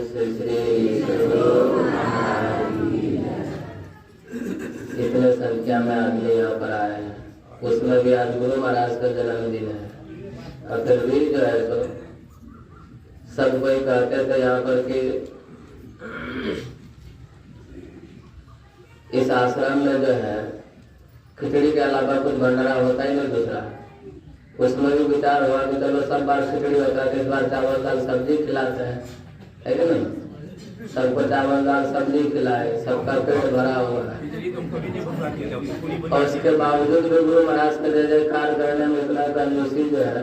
श्री श्री इतने संख्या में आदमी यहाँ पर आए हैं, उसमें भी आज गुरु महाराज का जन्मदिन है। और फिर भी जो है तो सब कोई कहते थे यहाँ पर कि इस आश्रम में जो है खिचड़ी के अलावा कुछ भंडारा होता ही नहीं दूसरा। उसमें भी विचार हुआ कि चलो सब बार खिचड़ी होता है, इस बार चावल दाल सब्जी खिलाते हैं, है कि नहीं? सबको चावल दाल सब्जी खिलाए, सबका पेट भरा हुआ है। और उसके बावजूद भी गुरु महाराज का जय जयकार करने में इतना कंजूसी जो है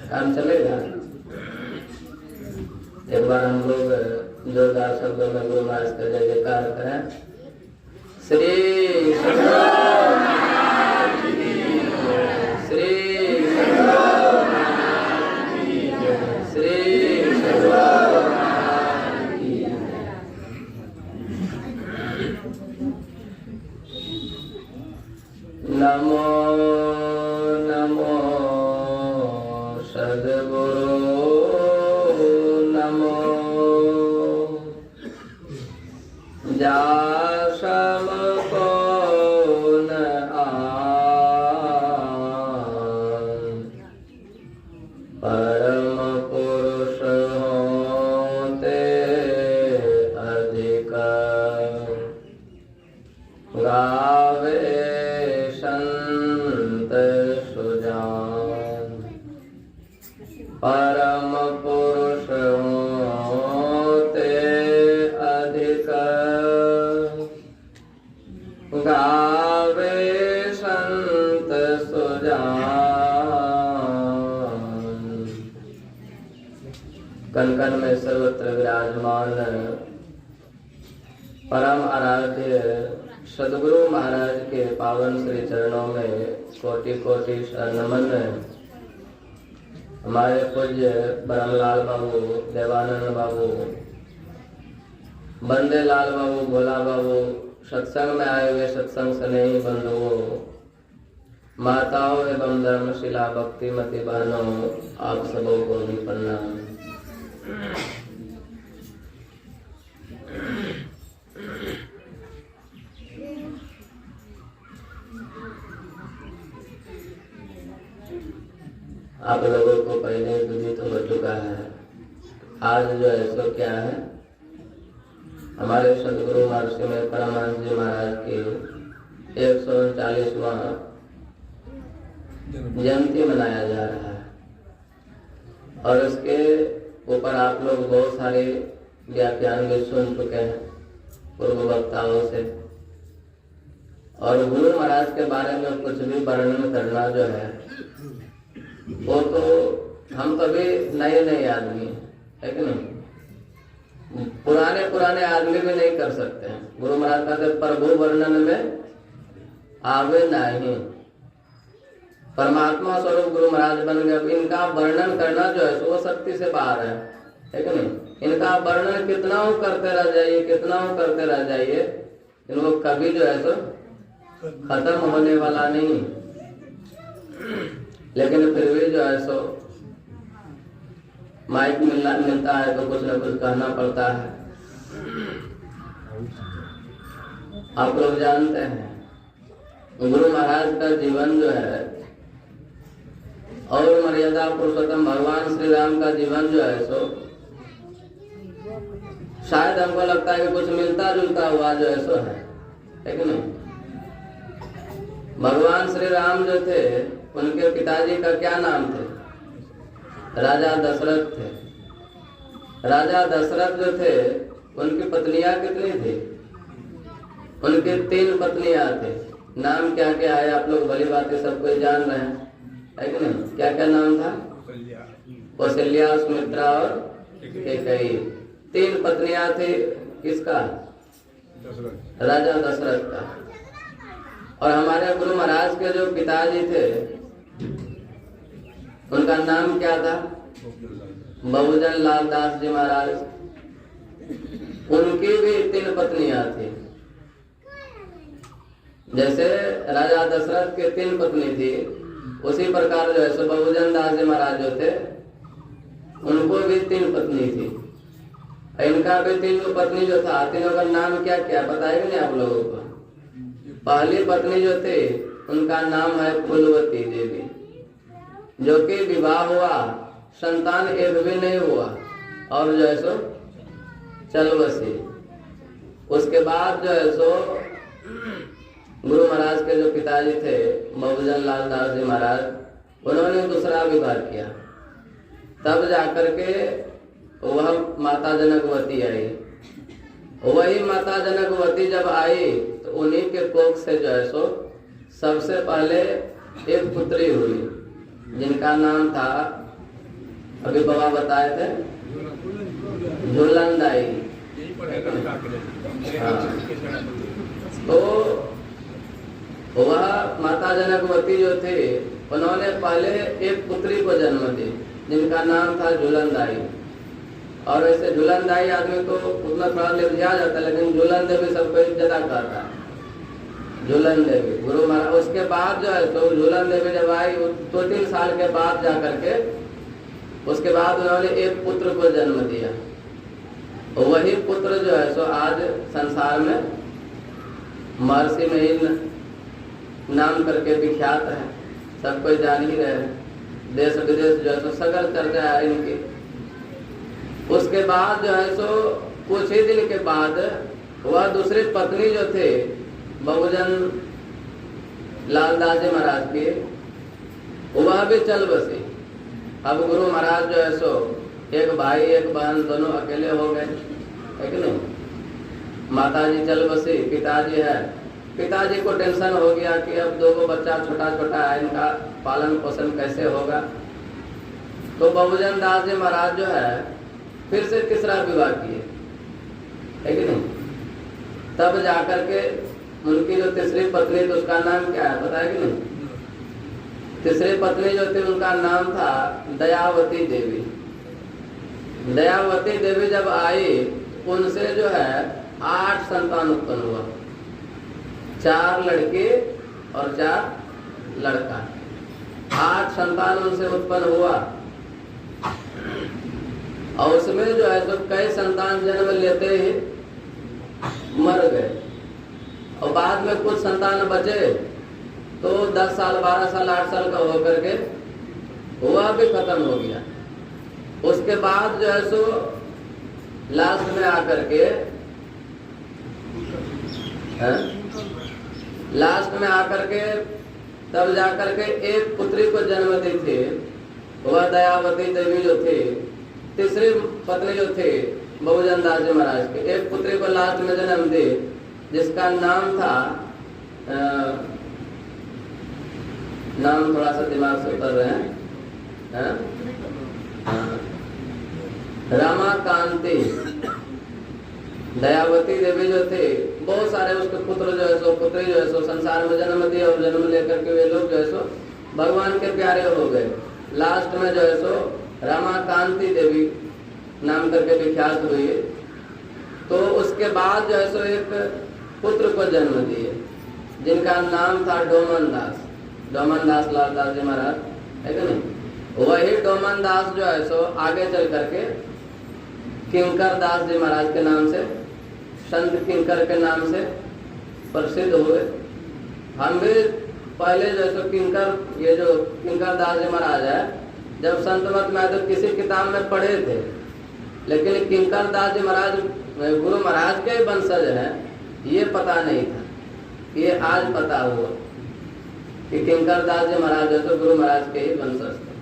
काम चलेगा। एक बार हम लोग जोरदार शब्दों में गुरु महाराज का जय जयकार करें। श्री नमो नमो सद्गुरु नमो जा सब को न परम पुरुष होते अधिक गावे संत सुजान परम पुरुष होते अधिक गावे संत सुजान। कण कण में सर्वत्र विराजमान परम आराध्य सद्गुरु महाराज के पावन श्री चरणों में कोटि कोटि शरण। हमारे पूज्य ब्रह्मलाल बाबू, देवानंद बाबू, बंदे लाल बाबू, भोला बाबू, सत्संग में आए हुए सत्संग स्नेही बंधुओं, माताओं एवं धर्मशिला भक्तिमती बहनों, आप सबों को भी प्रणाम। आप लोगों को पहले विदित हो चुका है। आज जो है सो क्या है, हमारे सदगुरु महर्षि में परमहंस जी महाराज की 139वां जयंती मनाया जा रहा है। और उसके ऊपर आप लोग बहुत सारे व्याख्यान भी सुन चुके हैं पूर्व वक्ताओं से। और गुरु महाराज के बारे में कुछ भी वर्णन करना जो है वो तो हम कभी नए आदमी है कि नहीं, पुराने आदमी भी नहीं कर सकते हैं। गुरु महाराज कहते प्रभु वर्णन में आवे नहीं। परमात्मा स्वरूप गुरु महाराज बन गए। इनका वर्णन करना जो है वो शक्ति से बाहर है कि नहीं। इनका वर्णन कितना हो करते रह जाइए, कितना हो करते रह जाइए, इनको कभी जो है तो खत्म होने वाला नहीं। लेकिन फिर भी जो है सो माइक मिलता है तो कुछ न कुछ कहना पड़ता है। आप लोग जानते हैं गुरु महाराज का जीवन जो है और मर्यादा पुरुषोत्तम भगवान श्री राम का जीवन जो है सो शायद हमको लगता है कि कुछ मिलता जुलता हुआ जो है सो है कि नहीं। भगवान श्री राम जो थे उनके पिताजी का क्या नाम थे? राजा दशरथ थे। राजा दशरथ जो थे उनकी पत्नियां कितनी थी? उनके 3 पत्नियां थे। नाम क्या क्या है आप लोग भली बातें सब कोई जान रहे हैं, है कि नहीं? क्या क्या नाम था? कौशल्या, सुमित्रा और कैकेयी। 3 पत्नियां थी किसका? राजा दशरथ का। और हमारे गुरु महाराज के जो पिताजी थे उनका नाम क्या था? बहुजन लाल दास जी महाराज। उनकी भी 3 पत्नियां थी। जैसे राजा दशरथ के 3 पत्नी थी उसी प्रकार जो है बहुजन दास जी महाराज जो थे उनको भी 3 पत्नी थी। इनका भी तीनों पत्नी जो था, तीनों का नाम क्या क्या बताएगा नहीं आप लोगों को? पहली पत्नी जो थे उनका नाम है फूलवती देवी, जो कि विवाह हुआ, संतान एक भी नहीं हुआ, और जो है सो चल बसी। उसके बाद जो है सो गुरु महाराज के जो पिताजी थे बहुजन लाल दास जी महाराज, उन्होंने दूसरा विवाह किया। तब जाकर के वह माता जनकवती आई। वही माता जनकवती जब आई तो उन्हीं के कोख से जो है सो सबसे पहले एक पुत्री हुई, जिनका नाम था, अभी बाबा बताए थे, झूलनदाई। हाँ। तो वह माता जनकवती जो थे उन्होंने पहले एक पुत्री को जन्म दी, जिनका नाम था झूलनदाई। और वैसे झूलनदाई आदमी को उतना थोड़ा लिया जाता है, लेकिन झूलन देवी सबको ज्यादा कहता है, झूलन देवी गुरु महाराज। उसके बाद जो है तो झूलन देवी जब आई 2-3 साल के बाद जाकर के, उसके बाद उन्होंने एक पुत्र को जन्म दिया। वही पुत्र जो है सो आज संसार में महर्षि में ही नाम करके विख्यात है, सब कोई जान ही रहे, देश विदेश जो है सो सगल चर्चा है इनकी। उसके बाद जो है सो कुछ ही दिन के बाद वह दूसरी पत्नी जो थे बहुजन लाल दास जी महाराज की, वह भी चल बसी। अब गुरु महाराज जो है सो एक भाई एक बहन दोनों अकेले हो गए, है कि नहीं? माता जी चल बसी, पिताजी है, पिताजी को टेंशन हो गया कि अब 2 बच्चा छोटा छोटा है, इनका पालन पोषण कैसे होगा। तो बहुजन दास जी महाराज जो है फिर से तीसरा विवाह किए, है कि नहीं? तब जाकर के उनकी जो तीसरी पत्नी, तो उसका नाम क्या है पता है कि नहीं? तीसरी पत्नी जो थी उनका नाम था दयावती देवी। दयावती देवी जब आई, उनसे जो है 8 संतान उत्पन्न हुआ, 4 लड़के और 4 लड़का, 8 संतान उनसे उत्पन्न हुआ। और उसमें जो है तो कई संतान जन्म लेते ही मर गए, और बाद में कुछ संतान बचे, तो 10 साल 12 साल 8 साल का होकर के वह भी खत्म हो गया। उसके बाद जो है सो लास्ट में आकर के तब जाकर के एक पुत्री को जन्म दी थी, वह दयावती देवी जो थी, तीसरी पत्नी जो थी बहुजन दास जी महाराज के, एक पुत्री को लास्ट में जन्म दी, जिसका नाम था, नाम थोड़ा सा दिमाग से उतर रहे हैं, रमाकांति। दयावती देवी जो थे, बहुत सारे उसके पुत्र जो है सो, पुत्री जो है सो संसार में जन्म दिए, और जन्म लेकर के वे लोग जो है सो भगवान के प्यारे हो गए। लास्ट में जो है सो रमाकांति देवी नाम करके विख्यात हुई। तो उसके बाद जो है सो एक पुत्र को जन्म दिए, जिनका नाम था डोमन दास, डोमन दास लाल दास जी महाराज, है कि नहीं? वही डोमन दास जो है सो आगे चल करके किंकर दास जी महाराज के नाम से, संत किंकर के नाम से प्रसिद्ध हुए। हम भी पहले जो है सो किंकर, ये जो किंकर दास जी महाराज है, जब संत मत में तो किसी किताब में पढ़े थे, लेकिन किंकर दास जी महाराज गुरु महाराज के वंशज हैं ये पता नहीं था। ये आज पता हुआ कि किंकर दास जी महाराज जो तो गुरु महाराज के ही वंशज थे।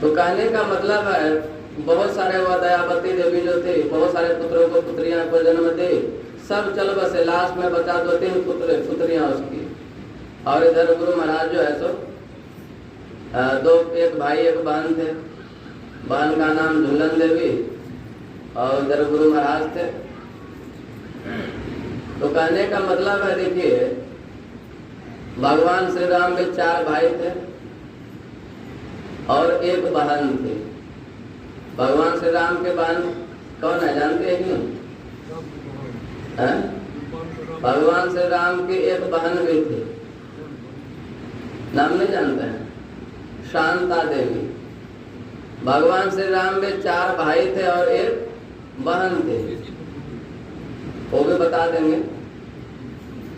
तो कहने का मतलब है, बहुत सारे वह दयावती देवी जो थे, बहुत सारे पुत्रों को पुत्रियां को जन्म दे, सब चल बसे, लास्ट में बचा 2-3 पुत्रियां उसकी। और इधर गुरु महाराज जो है सो एक भाई एक बहन थे, बहन का नाम झूलन देवी, और इधर गुरु महाराज थे। तो कहने का मतलब है, देखिए भगवान श्री राम के 4 भाई थे और एक बहन थी। भगवान श्री राम के बहन कौन है जानते हैं कि नहीं? भगवान श्री राम की एक बहन भी थी, नाम नहीं जानते हैं? शांता देवी। भगवान श्री राम में 4 भाई थे और एक बहन थे, वो भी बता देंगे।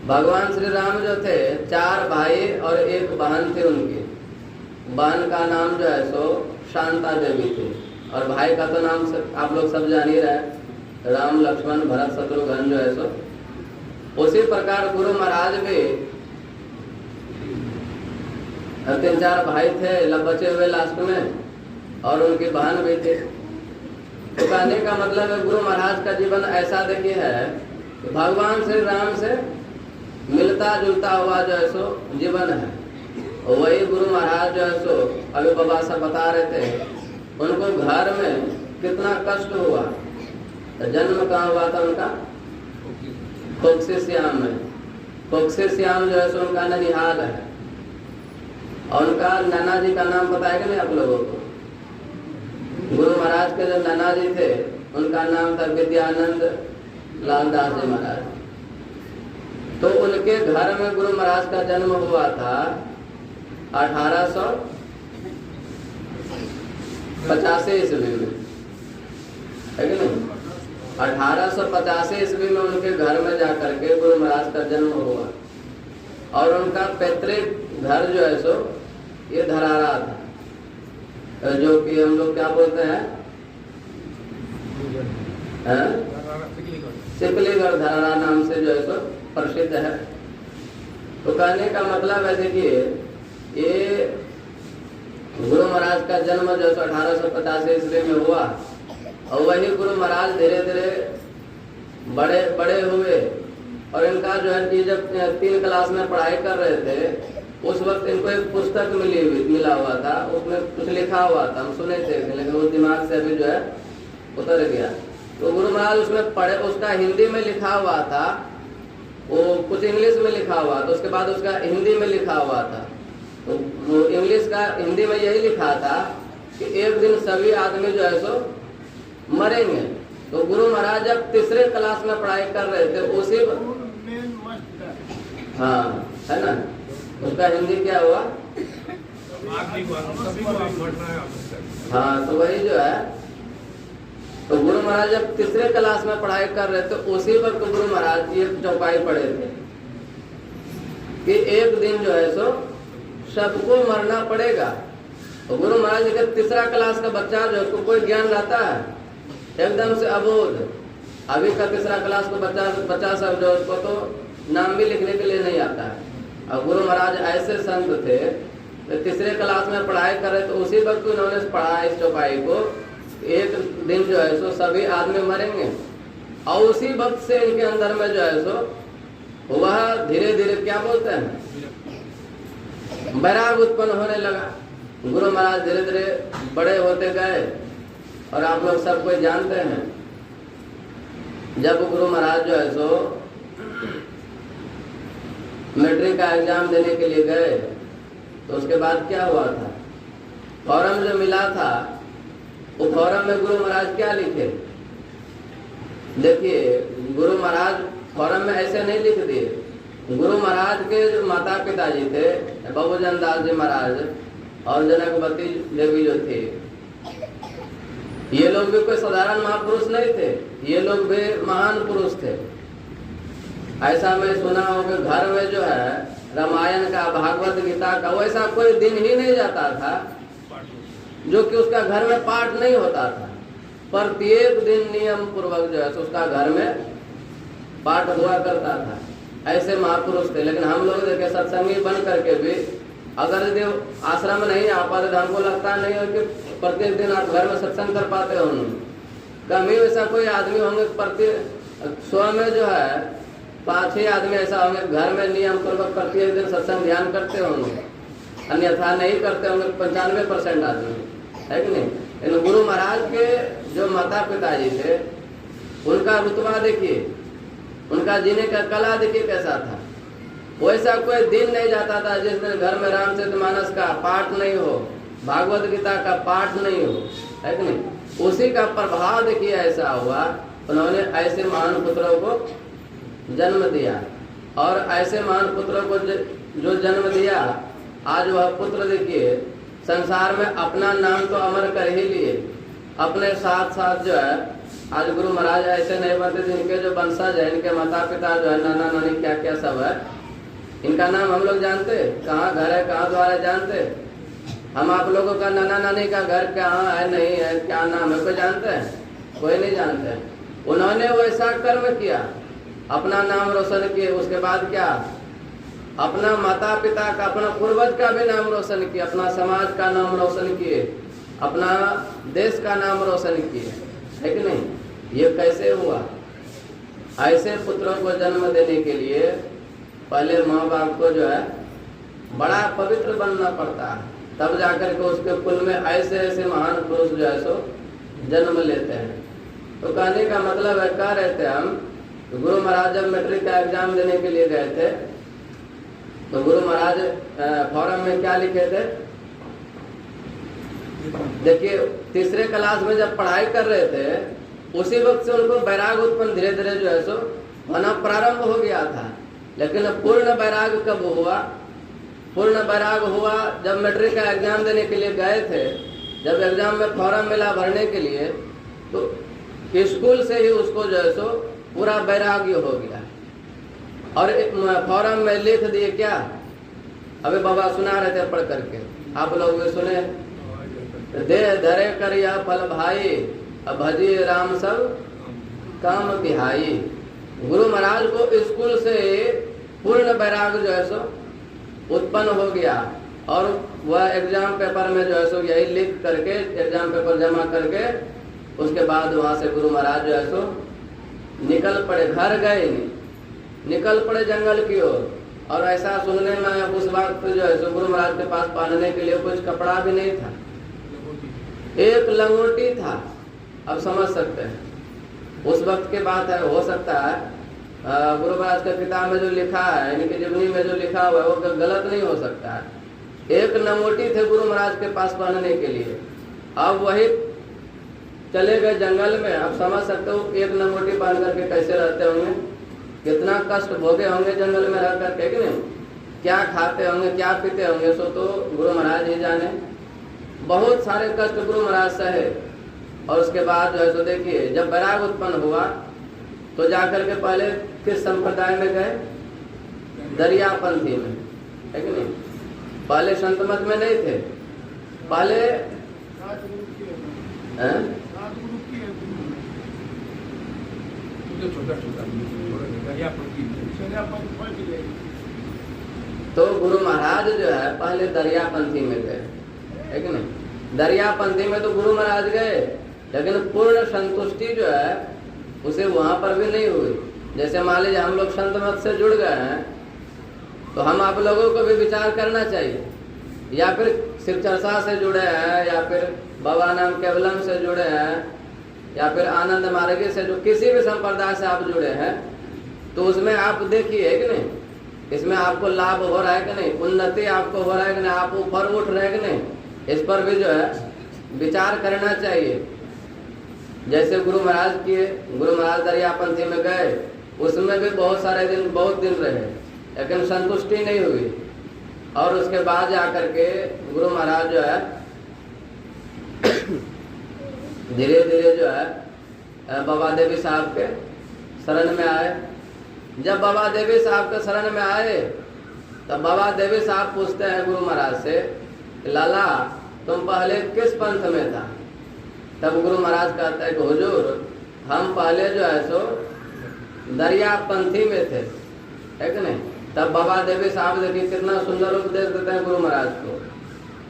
भगवान श्री राम जो थे 4 भाई और 1 बहन थे उनकी। बहन का नाम जो है सो शांता देवी थी, और भाई का तो नाम आप लोग सब जान ही रहे, राम लक्ष्मण भरत शत्रुघ्न जो है सो। उसी प्रकार गुरु महाराज भी 3-4 भाई थे बचे हुए लास्ट में, और उनकी बहन भी थी। तो कहने का मतलब है गुरु महाराज का जीवन ऐसा देखिए है कि भगवान श्री राम से मिलता जुलता हुआ जो है सो जीवन है। वही गुरु महाराज जो है सो अभी बाबा साहब बता रहे थे, उनको घर में कितना कष्ट हुआ। तो जन्म कहाँ हुआ था उनका? खोकसी श्याम में। खोकसी श्याम जो है सो उनका ननिहाल है, और उनका नाना जी का नाम पता है कि नहीं आप लोगों को? गुरु महाराज के जो नाना जी थे उनका नाम था विद्यानंद लाल दास जी महाराज। तो उनके घर में गुरु महाराज का जन्म हुआ था 1885 ईस्वी में, है कि नहीं? 1885 ईस्वी में उनके घर में जाकर के गुरु महाराज का जन्म हुआ, और उनका पैतृक घर जो है सो ये धरारा था, जो कि हम लोग क्या बोलते हैं, सिकलीगढ़ धरारा नाम से जो है सो प्रसिद्ध है। तो कहने का मतलब है देखिए, ये गुरु महाराज का जन्म जो 1885 ईस्वी में हुआ, और वही गुरु महाराज धीरे धीरे बड़े हुए। और इनका जो है कि जब 3 क्लास में पढ़ाई कर रहे थे उस वक्त इनको एक पुस्तक मिला हुआ था, उसमें कुछ लिखा हुआ था, हम सुने थे, लेकिन वो दिमाग से अभी जो है उतर गया। तो गुरु महाराज उसमें पढ़े, उसका हिंदी में लिखा हुआ था, वो कुछ इंग्लिश में लिखा हुआ था, उसके बाद उसका हिंदी में लिखा हुआ था। तो वो इंग्लिश का हिंदी में यही लिखा था कि एक दिन सभी आदमी जो है सो मरेंगे। तो गुरु महाराज जब 3रे क्लास में पढ़ाई कर रहे थे उसी, हाँ है ना, उसका हिंदी क्या हुआ? हाँ, तो वही जो है, तो गुरु महाराज जब 3रे क्लास में पढ़ाई कर रहे थे उसी वक्त गुरु महाराज ये चौपाई पढ़े थे कि एक दिन जो है सो सबको मरना पड़ेगा। तो गुरु महाराज का 3रा क्लास का बच्चा जो उसको कोई ज्ञान रहता है, एकदम से अबोध। अभी का 3रा क्लास का बच्चा सब जो उसको तो नाम भी लिखने के लिए नहीं आता है। अब गुरु महाराज ऐसे संत थे, तो 3रे क्लास में पढ़ाई कर रहे, तो उसी वक्त उन्होंने पढ़ा इस चौपाई को, एक दिन जो है सो सभी आदमी मरेंगे। और उसी वक्त से इनके अंदर में जो है सो वह धीरे धीरे क्या बोलते हैं, वैराग उत्पन्न होने लगा। गुरु महाराज धीरे धीरे बड़े होते गए, और आप लोग सब कोई जानते हैं, जब गुरु महाराज जो है सो मैट्रिक का एग्जाम देने के लिए गए, तो उसके बाद क्या हुआ था, फॉर्म जो मिला था, वो फॉर्म में गुरु महाराज क्या लिखे? देखिए, गुरु महाराज फॉर्म में ऐसे नहीं लिख दिए। गुरु महाराज के जो माता पिता जी थे, बाबूजन दास जी महाराज और जनकवती देवी जो थे, ये लोग भी कोई साधारण महापुरुष नहीं थे, ये लोग भी महान पुरुष थे। ऐसा मैं सुना हो कि घर में जो है रामायण का, भागवत गीता का, वैसा कोई दिन ही नहीं जाता था जो कि उसका घर में पाठ नहीं होता था। प्रत्येक दिन नियम पूर्वक जो है उसका घर में पाठ हुआ करता था। ऐसे महापुरुष थे। लेकिन हम लोग देखे सत्संगी बन करके भी अगर यदि आश्रम नहीं आ पाते तो हमको लगता नहीं हो कि प्रत्येक दिन आप घर में सत्संग कर पाते होंगे। कम ही वैसा कोई आदमी होंगे, प्रत्येक 100 में जो है 5-6 आदमी ऐसा होंगे घर में नियम पूर्वक प्रत्येक दिन सत्संग ध्यान करते होंगे, अन्यथा नहीं करते होंगे 95% आदमी, है कि नहीं। लेकिन गुरु महाराज के जो माता पिता जी थे, उनका रुतबा देखिए, उनका जीने का कला देखिए कैसा था। वैसा कोई दिन नहीं जाता था जिस दिन घर में रामचरितमानस का पाठ नहीं हो, भागवत गीता का पाठ नहीं हो, है कि नहीं। उसी का प्रभाव देखिए ऐसा हुआ, उन्होंने ऐसे महान पुत्रों को जन्म दिया। और ऐसे महान पुत्रों को जो जन्म दिया, आज वह पुत्र देखिए संसार में अपना नाम तो अमर कर ही लिए, अपने साथ साथ जो है आज गुरु महाराज ऐसे नहीं बनते जिनके जो वंशज है, इनके माता पिता जो है, नाना नानी क्या क्या सब है, इनका नाम हम लोग जानते, कहाँ घर है कहाँ द्वार है जानते। हम आप लोगों का नाना नानी का घर कहाँ है नहीं है, क्या नाम है, कोई जानते हैं? कोई नहीं जानते। उन्होंने वैसा कर्म किया, अपना नाम रोशन किए, उसके बाद क्या, अपना माता पिता का, अपना पूर्वज का भी नाम रोशन किए, अपना समाज का नाम रोशन किए, अपना देश का नाम रोशन किए, है कि नहीं? ये कैसे हुआ? ऐसे पुत्रों को जन्म देने के लिए पहले माँ बाप को जो है बड़ा पवित्र बनना पड़ता है, तब जाकर के उसके कुल में ऐसे ऐसे महान पुरुष जो है सो जन्म लेते हैं। तो कहने का मतलब है, कह रहे थे हम, तो गुरु महाराज जब मैट्रिक का एग्जाम देने के लिए गए थे तो गुरु महाराज फॉर्म में क्या लिखे थे? देखिए, तीसरे क्लास में जब पढ़ाई कर रहे थे उसी वक्त से उनको वैराग उत्पन्न धीरे धीरे जो है सो होना प्रारंभ हो गया था। लेकिन पूर्ण वैराग कब हुआ? पूर्ण वैराग हुआ जब मैट्रिक का एग्जाम देने के लिए गए थे। जब एग्जाम में फॉर्म मिला भरने के लिए तो स्कूल से ही उसको जो है सो पूरा वैराग्य हो गया और फॉर्म में लिख दिए क्या? अभी बाबा सुना रहे थे पढ़ करके, आप लोग भी सुने। देह धरे कर यह फल भाई, अब भजी राम सब काम बिहाई। गुरु महाराज को स्कूल से पूर्ण वैराग जो है सो उत्पन्न हो गया और वह एग्जाम पेपर में जो है सो यही लिख करके एग्जाम पेपर जमा करके उसके बाद वहां से गुरु महाराज जो है सो निकल पड़े, घर गए नहीं, निकल पड़े जंगल की ओर। और ऐसा सुनने में उस वक्त जो है सो गुरु महाराज के पास पहनने के लिए कुछ कपड़ा भी नहीं था, एक लंगोटी था। अब समझ सकते हैं उस वक्त की बात है। हो सकता है गुरु महाराज के किताब में जो लिखा है, इनकी जीवनी में जो लिखा हुआ है वो गलत नहीं हो सकता है। एक लंगोटी थे गुरु महाराज के पास पहनने के लिए, अब वही चले गए जंगल में। आप समझ सकते हो एक लंगोटी पहन करके कैसे रहते होंगे, कितना कष्ट भोगे होंगे जंगल में रह करके, कि नहीं? क्या खाते होंगे, क्या पीते होंगे, सो तो गुरु महाराज ही जाने। बहुत सारे कष्ट गुरु महाराज सहे और उसके बाद जो है तो देखिए जब वैराग उत्पन्न हुआ तो जाकर के पहले किस संप्रदाय में गए? दरियापंथी में, है कि नहीं? पहले संत मत में नहीं थे, पहले तो गुरु महाराज जो है पहले दरियापंथी में गए, है कि नहीं? दरियापंथी में तो गुरु महाराज गए, लेकिन पूर्ण संतुष्टि जो है उसे वहां पर भी नहीं हुई। जैसे मान लीजिए हम लोग संत मत से जुड़ गए हैं तो हम आप लोगों को भी विचार करना चाहिए, या फिर शिव चर्चा से जुड़े हैं, या फिर बाबा नाम केवलम से जुड़े हैं, या फिर आनंद मार्गी से जो किसी भी संप्रदाय से आप जुड़े हैं, तो उसमें आप देखिए कि नहीं, इसमें आपको लाभ हो रहा है कि नहीं, उन्नति आपको हो रहा है कि नहीं, आप ऊपर उठ रहे हैं कि नहीं, इस पर भी जो है विचार करना चाहिए। जैसे गुरु महाराज किए, गुरु महाराज दरियापंथी में गए, उसमें भी बहुत सारे दिन बहुत दिन रहे, लेकिन संतुष्टि नहीं हुई। और उसके बाद जाकर के गुरु महाराज जो है धीरे धीरे जो है बाबा देवी साहब के शरण में आए। जब बाबा देवी साहब के शरण में आए तब बाबा देवी साहब पूछते हैं गुरु महाराज से, लाला तुम पहले किस पंथ में था? तब गुरु महाराज कहते हैं कि हुजूर हम पहले जो है सो दरियापंथी में थे, है कि नहीं? तब बाबा देवी साहब देखिए कितना सुंदर उपदेश देते हैं गुरु महाराज को।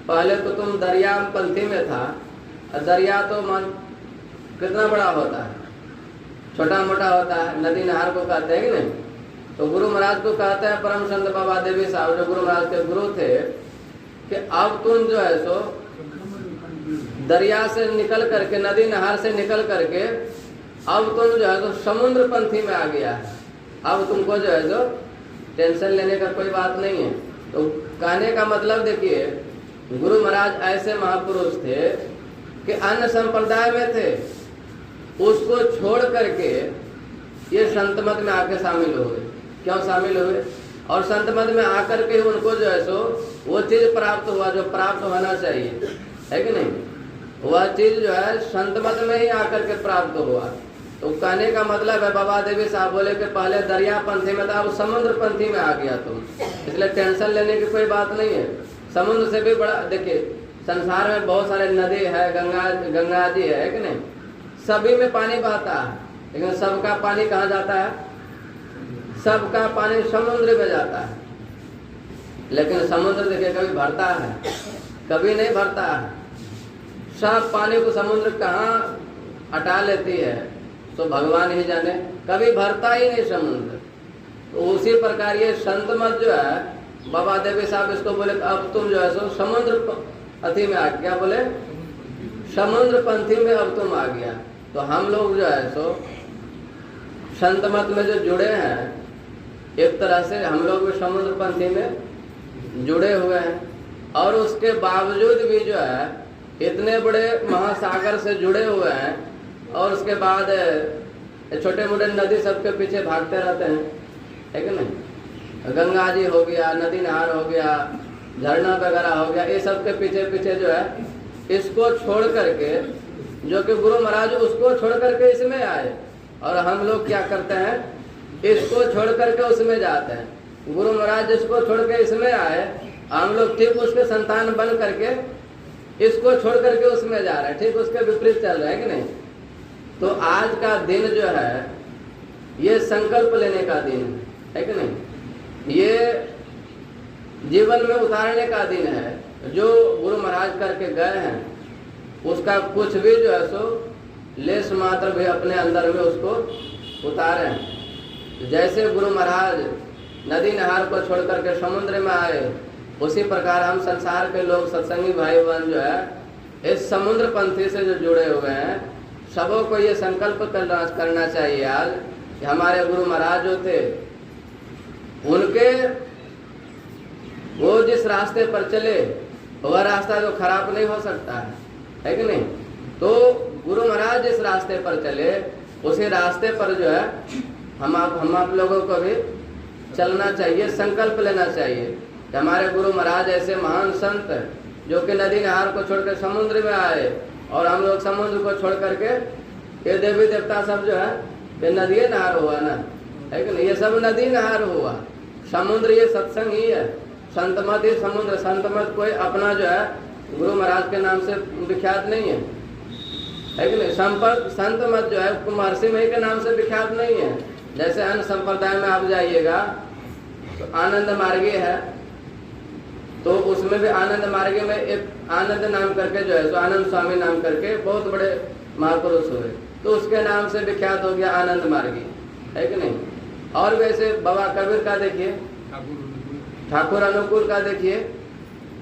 पहले तो तुम दरियापंथी में था, और दरिया तो मन कितना बड़ा होता है, छोटा मोटा होता है, नदी नहर को कहते हैं कि नहीं? तो गुरु महाराज को कहते हैं परम संत बाबा देवी साहब जो गुरु महाराज के गुरु थे कि अब तुम जो है सो दरिया से निकल करके, नदी नहर से निकल करके अब तुम जो है तो समुद्र पंथी में आ गया है। अब तुमको जो है तो टेंशन लेने का कोई बात नहीं है। तो कहने का मतलब देखिए गुरु महाराज ऐसे महापुरुष थे कि अन्य संप्रदाय में थे, उसको छोड़ करके ये संत मत में आके शामिल हुए। क्यों शामिल हुए? और संत मत में आकर के उनको जो है सो वो चीज प्राप्त हुआ जो प्राप्त होना चाहिए, है कि नहीं? वह चीज जो है संत मत में ही आकर के प्राप्त हुआ। तो कहने का मतलब है बाबा देवी साहब बोले कि पहले दरिया पंथी में था, अब समुद्र पंथी में आ गया तुम, इसलिए टेंशन लेने की कोई बात नहीं है। समुद्र से भी बड़ा, देखिए संसार में बहुत सारे नदी है, गंगा जी है कि नहीं, सभी में पानी बहता है, लेकिन सबका पानी कहाँ जाता है? सबका पानी समुद्र में जाता है। लेकिन समुद्र देखिए कभी भरता है? कभी नहीं भरता है। सब पानी को समुद्र कहाँ हटा लेती है तो भगवान ही जाने, कभी भरता ही नहीं समुद्र। तो उसी प्रकार ये संत मत जो है, बाबा देवी साहब इसको बोले अब तुम जो है सो समुद्र पंथी में आ गया, क्या बोले? समुद्र पंथी में अब तुम आ गया। तो हम लोग जो है सो संत मत में जो जुड़े हैं, एक तरह से हम लोग भी समुद्र पंथी में जुड़े हुए हैं, और उसके बावजूद भी जो है इतने बड़े महासागर से जुड़े हुए हैं, और उसके बाद छोटे मोटे नदी सबके पीछे भागते रहते हैं, है कि नहीं? गंगा जी हो गया, नदी नहर हो गया, झरना वगैरह हो गया, ये सब के पीछे पीछे जो है इसको छोड़ करके, जो कि गुरु महाराज उसको छोड़ करके इसमें आए, और हम लोग क्या करते हैं? इसको छोड़ करके उसमें जाते हैं। गुरु महाराज जिसको छोड़ के इसमें आए, हम लोग ठीक उसके संतान बन करके इसको छोड़ करके उसमें जा रहे हैं, ठीक उसके विपरीत चल रहे हैं कि नहीं? तो आज का दिन जो है ये संकल्प लेने का दिन है कि नहीं? ये जीवन में उतारने का दिन है। जो गुरु महाराज करके गए हैं उसका कुछ भी जो है सो लेस मात्र भी अपने अंदर में उसको उतारें। जैसे गुरु महाराज नदी नहर को छोड़ करके समुद्र में आए, उसी प्रकार हम संसार के लोग सत्संगी भाई बहन जो है इस समुद्र पंथी से जो जुड़े हुए हैं, सबों को ये संकल्प करना चाहिए आज कि हमारे गुरु महाराज जो थे उनके वो जिस रास्ते पर चले वह रास्ता तो खराब नहीं हो सकता है कि नहीं? तो गुरु महाराज जिस रास्ते पर चले उसी रास्ते पर जो है हम आप लोगों को भी चलना चाहिए, संकल्प लेना चाहिए कि हमारे गुरु महाराज ऐसे महान संत जो कि नदी नहर को छोड़कर समुद्र में आए, और हम लोग समुद्र को छोड़ करके ये देवी देवता सब जो है ये नदी नहर हुआ ना, है कि नहीं? ये सब नदी नहर हुआ, समुद्र ये सत्संग ही है, संत मत ही समुद्र। संत मत कोई अपना जो है गुरु महाराज के नाम से विख्यात नहीं है कि नहीं? संत मत जो है महर्षि मई के नाम से विख्यात नहीं है। जैसे अन्य संप्रदाय में आप जाइएगा तो आनंद मार्गी है, तो उसमें भी आनंद मार्गी में एक आनंद नाम करके जो है सो आनंद स्वामी नाम करके बहुत बड़े महापुरुष हुए, तो उसके नाम से विख्यात हो गया आनंद मार्गी, है कि नहीं? और वैसे बाबा कबीर का देखिए, ठाकुर अनुकूल का देखिए,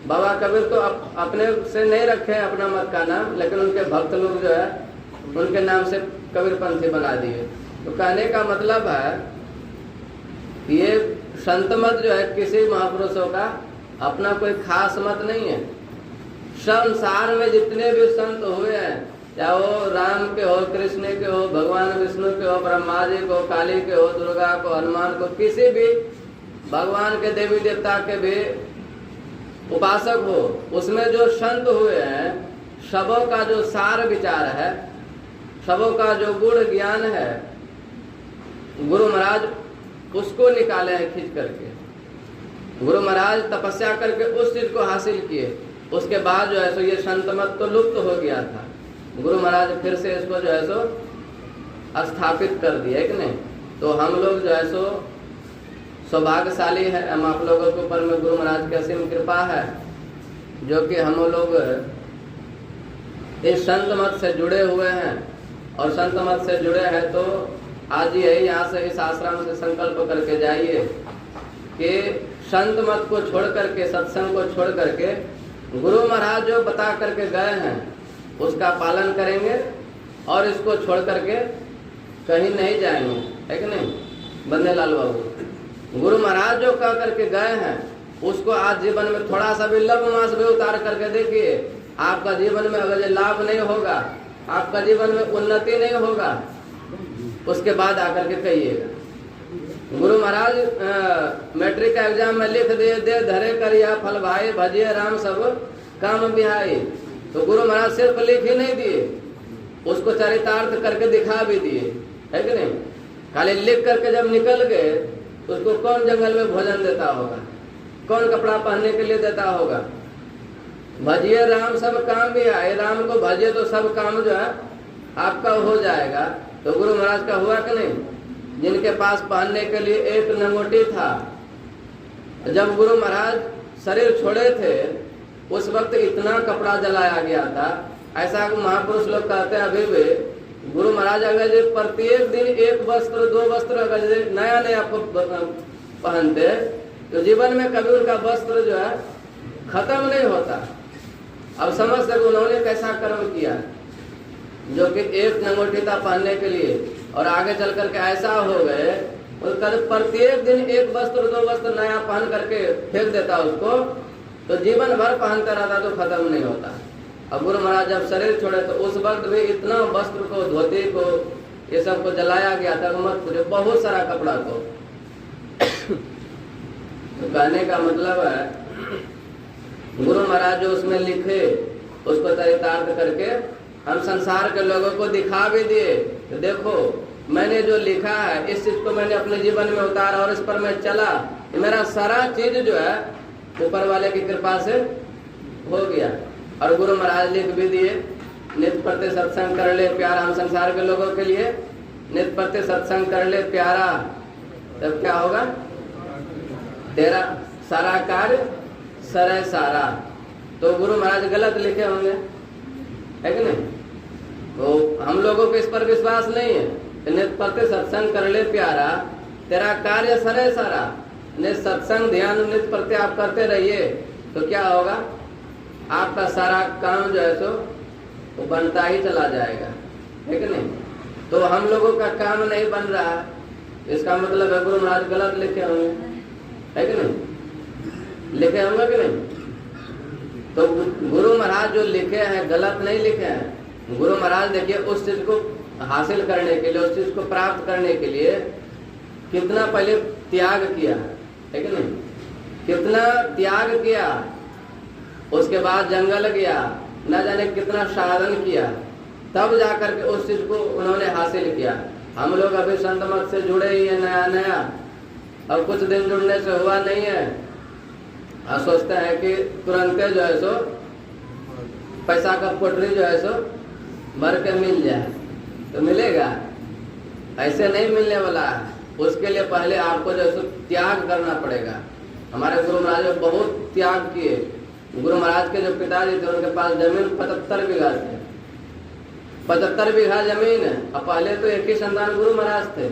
बाबा कबीर तो अपने से नहीं रखे अपना मत का नाम, लेकिन उनके भक्त लोग जो है उनके नाम से कबीर पंथी बना दिए। तो कहने का मतलब है ये संत मत जो है किसी महापुरुषों का अपना कोई खास मत नहीं है। संसार में जितने भी संत हुए हैं, चाहे वो राम के हो, कृष्ण के हो, भगवान विष्णु के हो, ब्रह्मा जी को, काली के हो, दुर्गा को, हनुमान को, किसी भी भगवान के देवी देवता के भी उपासक हो, उसमें जो संत हुए हैं सबों का जो सार विचार है, सबों का जो गुण ज्ञान है, गुरु महाराज उसको निकाले हैं खींच करके। गुरु महाराज तपस्या करके उस चीज को हासिल किए, उसके बाद जो है सो ये संत मत तो लुप्त हो गया था, गुरु महाराज फिर से इसको जो है सो स्थापित कर दिया, कि नहीं? तो हम लोग जो है सो सौभाग्यशाली है, हम आप लोगों के ऊपर में गुरु महाराज की असीम कृपा है, जो कि हम लोग इस संत मत से जुड़े हुए हैं। और संत मत से जुड़े हैं तो आज यही यहाँ से इस आश्रम से संकल्प करके जाइए कि संत मत को छोड़ करके, सत्संग को छोड़ करके गुरु महाराज जो बता करके गए हैं उसका पालन करेंगे, और इसको छोड़ करके कहीं नहीं जाएंगे, है कि नहीं? बंदे लाल बाबू, गुरु महाराज जो कह करके गए हैं उसको आज जीवन में थोड़ा सा भी लवमास भी उतार करके देखिए, आपका जीवन में अगर लाभ नहीं होगा, आपका जीवन में उन्नति नहीं होगा, उसके बाद आकर के कहिएगा। गुरु महाराज मैट्रिक का एग्जाम में लिख दिए, दे धरे कर यह फल भाई, भजिए राम सब काम बिहाई। तो गुरु महाराज सिर्फ लिख ही नहीं दिए, उसको चरितार्थ करके दिखा भी दिए है कि नहीं? खाली लिख करके जब निकल गए तो उसको कौन जंगल में भोजन देता होगा, कौन कपड़ा पहनने के लिए देता होगा? भजिए राम सब काम भी आए, राम को भजिए तो सब काम जो है आपका हो जाएगा। तो गुरु महाराज का हुआ कि नहीं? जिनके पास पहनने के लिए एक लंगोटी था, जब गुरु महाराज शरीर छोड़े थे उस वक्त इतना कपड़ा जलाया गया था। ऐसा महापुरुष लोग कहते हैं अभी भी गुरु महाराज अगर जो प्रत्येक दिन एक वस्त्र दो वस्त्र अगर नया नया पहनते तो जीवन में कभी उनका वस्त्र जो है खत्म नहीं होता। अब समझ सके उन्होंने कैसा कर्म किया जो कि एक लंगोटी था पहनने के लिए और आगे चल करके ऐसा हो गए प्रत्येक दिन एक वस्त्र दो वस्त्र नया पहन करके फेंक देता उसको, तो जीवन भर पहनता रहता तो खत्म नहीं होता। अब गुरु महाराज जब शरीर छोड़े तो उस वक्त भी इतना वस्त्र को धोती को ये सब को जलाया गया था, मत पूछो, बहुत सारा कपड़ा को। तो कहने का मतलब है गुरु महाराज जो उसमें लिखे उसको चरितार्थ करके हम संसार के लोगों को दिखा भी दिए तो देखो मैंने जो लिखा है इस चीज को मैंने अपने जीवन में उतारा और इस पर मैं चला, मेरा सारा चीज जो है ऊपर वाले की कृपा से हो गया। और गुरु महाराज लिख भी दिए, नित्य प्रति सत्संग कर ले प्यारा, हम संसार के लोगों के लिए नित्य प्रति सत्संग कर ले प्यारा, तब क्या होगा? तेरा सारा कार्य सरे सारा। तो गुरु महाराज गलत लिखे होंगे, है कि नहीं? तो हम लोगों को इस पर विश्वास नहीं है। नित्य प्रति सत्संग कर ले प्यारा, तेरा कार्य सरे सारा। नित्य सत्संग ध्यान नित्य प्रति आप करते रहिए तो क्या होगा? आपका सारा काम जो है सो वो बनता ही चला जाएगा, है कि नहीं? तो हम लोगों का काम नहीं बन रहा, इसका मतलब है गुरु महाराज गलत लिखे होंगे, है कि नहीं? लिखे होंगे कि नहीं? तो गुरु महाराज जो लिखे हैं गलत नहीं लिखे हैं। गुरु महाराज देखिए उस चीज को हासिल करने के लिए, उस चीज को प्राप्त करने के लिए कितना पहले त्याग किया, है कि नहीं? कितना त्याग किया, उसके बाद जंगल गया, न जाने कितना साधन किया, तब जाकर के उस चीज को उन्होंने हासिल किया। हम लोग अभी संत मत से जुड़े ही है नया नया, और कुछ दिन जुड़ने से हुआ नहीं है और सोचते हैं कि तुरंत जो है सो पैसा का पोटरी जो है सो भर के मिल जाए, तो मिलेगा? ऐसे नहीं मिलने वाला है। उसके लिए पहले आपको जो है सो त्याग करना पड़ेगा। हमारे गुरु महाराज ने बहुत त्याग किए। गुरु महाराज के जो पिताजी थे उनके पास जमीन 75 बीघा थे, 75 बीघा जमीन है। और पहले तो एक ही संतान गुरु महाराज थे,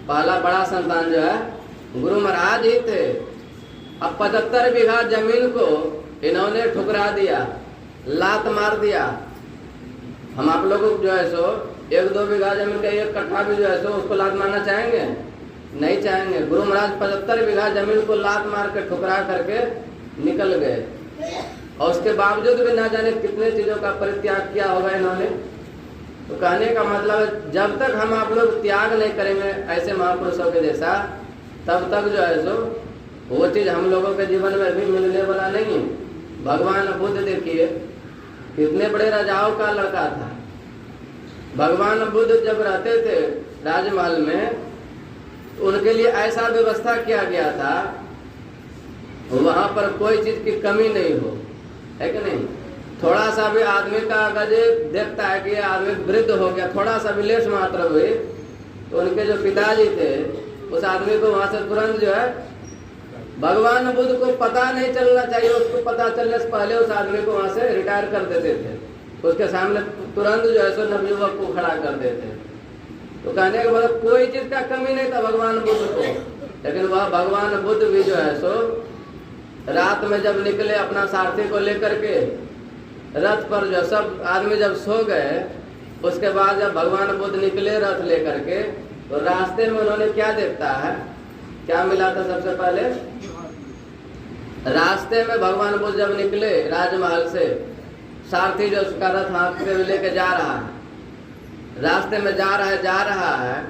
पहला बड़ा संतान जो है गुरु महाराज ही थे। अब 75 बीघा जमीन को इन्होंने ठुकरा दिया, लात मार दिया। हम आप लोगों को जो है सो 1-2 बीघा जमीन का 1 कट्ठा भी जो है सो उसको लात मारना चाहेंगे? नहीं चाहेंगे। गुरु महाराज 75 बीघा जमीन को लात मार के ठुकरा करके निकल गए, और उसके बावजूद भी ना जाने कितने चीजों का परित्याग किया होगा इन्होंने। तो कहने का मतलब है जब तक हम आप लोग त्याग नहीं करेंगे ऐसे महापुरुषों के जैसा, तब तक जो है सो वो चीज हम लोगों के जीवन में भी मिलने वाला नहीं है। भगवान बुद्ध देखिए कितने बड़े राजाओं का लड़का था। भगवान बुद्ध जब रहते थे राजमहल में, तो उनके लिए ऐसा व्यवस्था किया गया था वहां पर कोई चीज की कमी नहीं हो, है कि नहीं? थोड़ा सा भी आदमी का अगर देखता है कि आदमी वृद्ध हो गया, थोड़ा सा भी लेश मात्र हुई, तो उनके जो पिताजी थे उस आदमी को वहां से तुरंत जो है, भगवान बुद्ध को पता नहीं चलना चाहिए, उसको पता चलने से पहले उस आदमी को वहां से रिटायर कर देते थे। उसके सामने तुरंत जो है सो नवयुवक को खड़ा कर देते। तो कहने का मतलब कोई चीज का कमी नहीं था भगवान बुद्ध को। लेकिन वह भगवान बुद्ध भी जो है सो रात में जब निकले अपना सारथी को लेकर के रथ पर, जो सब आदमी जब सो गए, उसके बाद जब भगवान बुद्ध निकले रथ लेकर के, तो रास्ते में उन्होंने क्या देखता है, क्या मिला था? सबसे पहले रास्ते में भगवान बुद्ध जब निकले राजमहल से, सारथी जो उसका रथ हाथ में लेके जा रहा है, रास्ते में जा रहा है,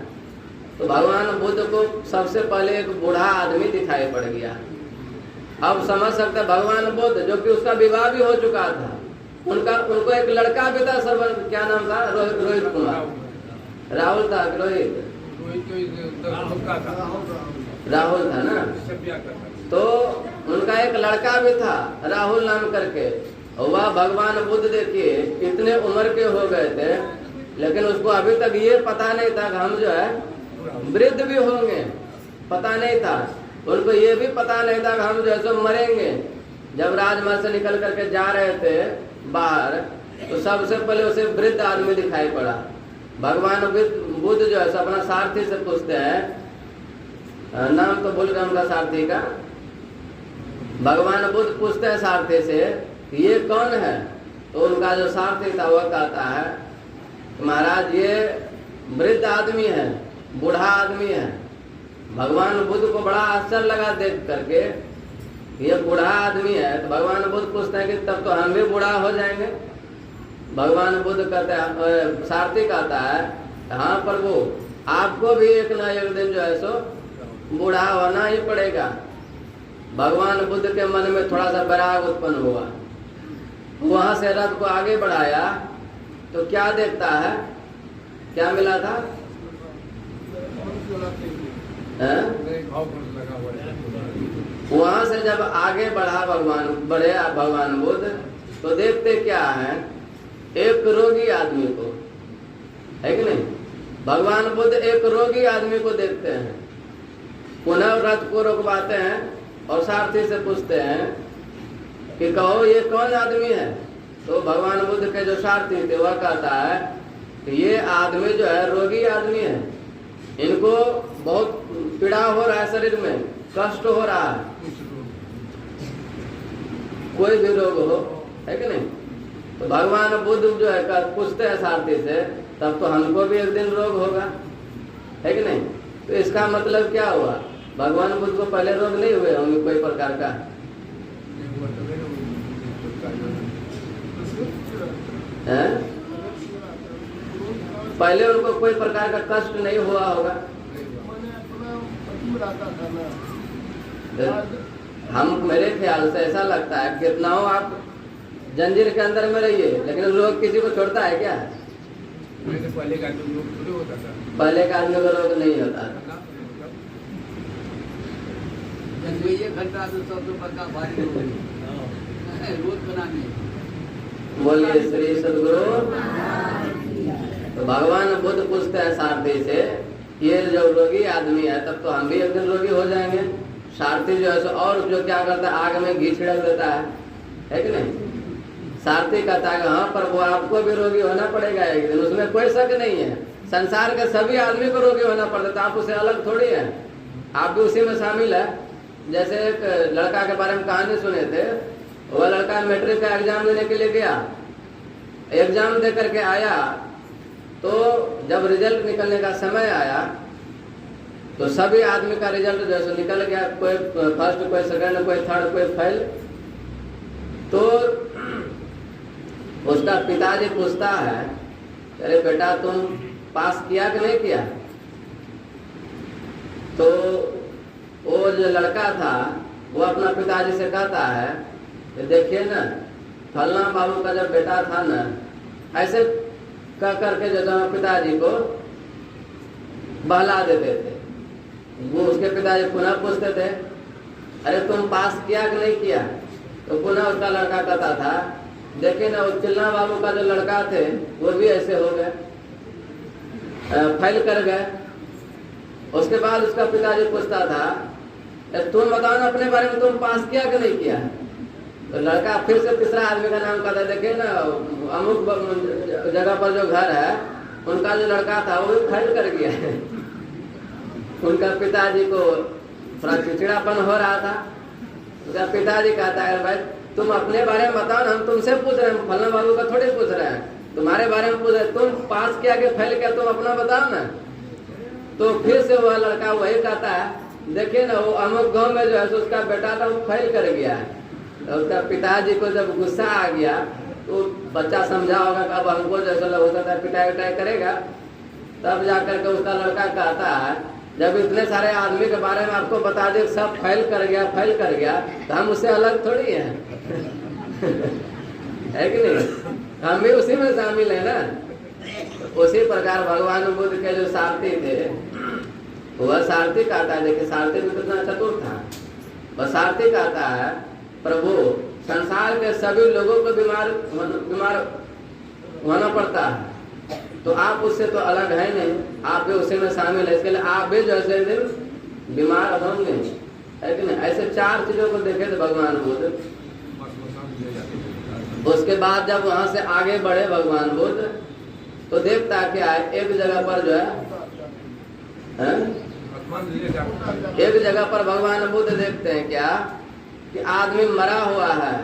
तो भगवान बुद्ध को सबसे पहले एक बूढ़ा आदमी दिखाई पड़ गया। अब समझ सकते भगवान बुद्ध जो कि उसका विवाह भी हो चुका था, उनको एक लड़का भी था, क्या नाम था? रोहित कुमार। राहुल था कि रोहित? राहुल था ना। तो उनका एक लड़का भी था राहुल नाम करके, वह भगवान बुद्ध देखिए इतने उम्र के हो गए थे, लेकिन उसको अभी तक ये पता नहीं था कि हम जो है वृद्ध भी होंगे, पता नहीं था। उनको ये भी पता नहीं था कि हम जो है सो मरेंगे। जब राजमहल से निकल करके जा रहे थे बाहर, तो सबसे पहले उसे वृद्ध आदमी दिखाई पड़ा। भगवान बुद्ध जो है सो अपना सारथी से पूछते हैं, नाम तो बोल रहे उनका सारथी का, भगवान बुद्ध पूछते हैं सारथी से ये कौन है? तो उनका जो सारथी था वह कहता है महाराज ये वृद्ध आदमी है, बूढ़ा आदमी है। भगवान बुद्ध को बड़ा आश्चर्य लगा देख करके, ये बूढ़ा आदमी है। तो भगवान बुद्ध पूछते हैं कि तब तो हम भी बूढ़ा हो जाएंगे। भगवान बुद्ध कहते हैं, सारथी कहता है हाँ प्रभु, आपको भी एक ना एक दिन जो है सो बूढ़ा होना ही पड़ेगा। भगवान बुद्ध के मन में थोड़ा सा वैराग उत्पन्न हुआ, वहां से रथ को आगे बढ़ाया तो क्या देखता है, क्या मिला था? वहां से जब आगे बढ़ा भगवान बुद्ध, तो देखते क्या है, एक रोगी आदमी को, है कि नहीं? भगवान बुद्ध एक रोगी आदमी को देखते हैं, पुनः रथ को रोकवाते हैं और सारथी से पूछते हैं कि कहो ये कौन आदमी है? तो भगवान बुद्ध के जो सारथी थे वह कहता है कि ये आदमी जो है रोगी आदमी है, इनको बहुत पीड़ा हो रहा है, शरीर में कष्ट हो रहा है, कोई भी रोग हो, है कि नहीं? तो भगवान बुद्ध जो है पूछते हैं सारथी से, तब तो हमको भी एक दिन रोग होगा, है कि नहीं? तो इसका मतलब क्या हुआ, भगवान बुद्ध को पहले रोग नहीं हुए होंगे कोई प्रकार का? है? पहले उनको कोई प्रकार का कष्ट नहीं हुआ होगा। हम मेरे ख्याल से ऐसा लगता है कितना हो आप जंजीर के अंदर में रहिए, लेकिन रोग किसी को छोड़ता है क्या? पहले का आदमी को रोग नहीं होता था। घंटा तो सब पक्का भारी रोज बनाने। बोलिए श्री सदगुरु। तो भगवान बुद्ध पूछते हैं सारथी से, ये जो रोगी आदमी है तब तो हम भी एक दिन रोगी हो जाएंगे। सारथी जो है और जो क्या करता है, आग में घी छिड़क देता है कि नहीं? सारथी कहता है हाँ पर वो आपको भी रोगी होना पड़ेगा एक दिन, उसमें कोई शक नहीं है। संसार के सभी आदमी को रोगी होना पड़ता है, आप उसे अलग थोड़ी है, आप भी उसी में शामिल है। जैसे एक लड़का के बारे में कहानी सुने थे, वह लड़का मैट्रिक का एग्जाम देने के लिए गया, एग्जाम दे करके आया, तो जब रिजल्ट निकलने का समय आया तो सभी आदमी का रिजल्ट जैसे निकल गया, कोई फर्स्ट, कोई सेकंड, कोई थर्ड, कोई फेल। तो उसका पिताजी पूछता है, अरे बेटा तुम पास किया कि नहीं किया? तो वो जो लड़का था वो अपना पिताजी से कहता है कि देखिए ना, फलना बाबू का जब बेटा था ना, ऐसे कह करके जो पिताजी को बहला देते थे। वो उसके पिताजी पुनः पूछते थे, अरे तुम पास किया कि नहीं किया? तो पुनः उसका लड़का कहता था, देखिए ना, वो चिल्ला बाबू का जो लड़का थे वो भी ऐसे हो गए, फेल कर गए। उसके बाद उसका पिताजी पूछता था, तुम बताओ ना अपने बारे में, तुम पास किया कि नहीं किया? तो लड़का फिर से तीसरा आदमी का नाम कहता है, देखिए ना, अमुक जगह पर जो घर है उनका जो लड़का था वो भी फेल कर गया है। उनका पिताजी को थोड़ा चिड़चिड़ापन हो रहा था। उसका पिताजी कहता है, भाई तुम अपने बारे में बताओ ना, हम तुमसे पूछ रहे हैं, फलना बाबू का थोड़ी पूछ रहे हैं, तुम्हारे बारे में पूछ रहे हैं, तुम पास किया कि फेल किया, तुम अपना बताओ ना। तो फिर से वह लड़का वही कहता है, देखिए ना, वो अमुक गांव में जो है उसका बेटा था वो फेल कर गया है। तो उसका पिताजी को जब गुस्सा आ गया तो बच्चा समझा होगा कि अब हमको जैसा हो सकता है पिटाई उटाई करेगा, तब जाकर के उसका लड़का कहता है, जब इतने सारे आदमी के बारे में आपको बता दे सब फेल कर गया तो हम उससे अलग थोड़ी हैं। है कि नहीं? हम भी उसी में शामिल है ना। उसी प्रकार भगवान बुद्ध के जो सारथी थे, वह सारथी कहता है, देखिए सारथी भी कितना चतुर था। वह सारथी कहता है, प्रभु संसार के सभी लोगों को बीमार होना पड़ता है, तो आप उससे तो अलग है नहीं, आप भी उसी में शामिल है, इसके लिए आप भी जो ऐसे दिन बीमार होंगे, है कि नहीं। ऐसे 4 चीजों को देखे थे भगवान बुद्ध। उसके बाद जब वहां से आगे बढ़े भगवान बुद्ध, तो देखता क्या है, एक जगह पर जो है एक जगह पर भगवान बुद्ध देखते हैं क्या कि आदमी मरा हुआ है,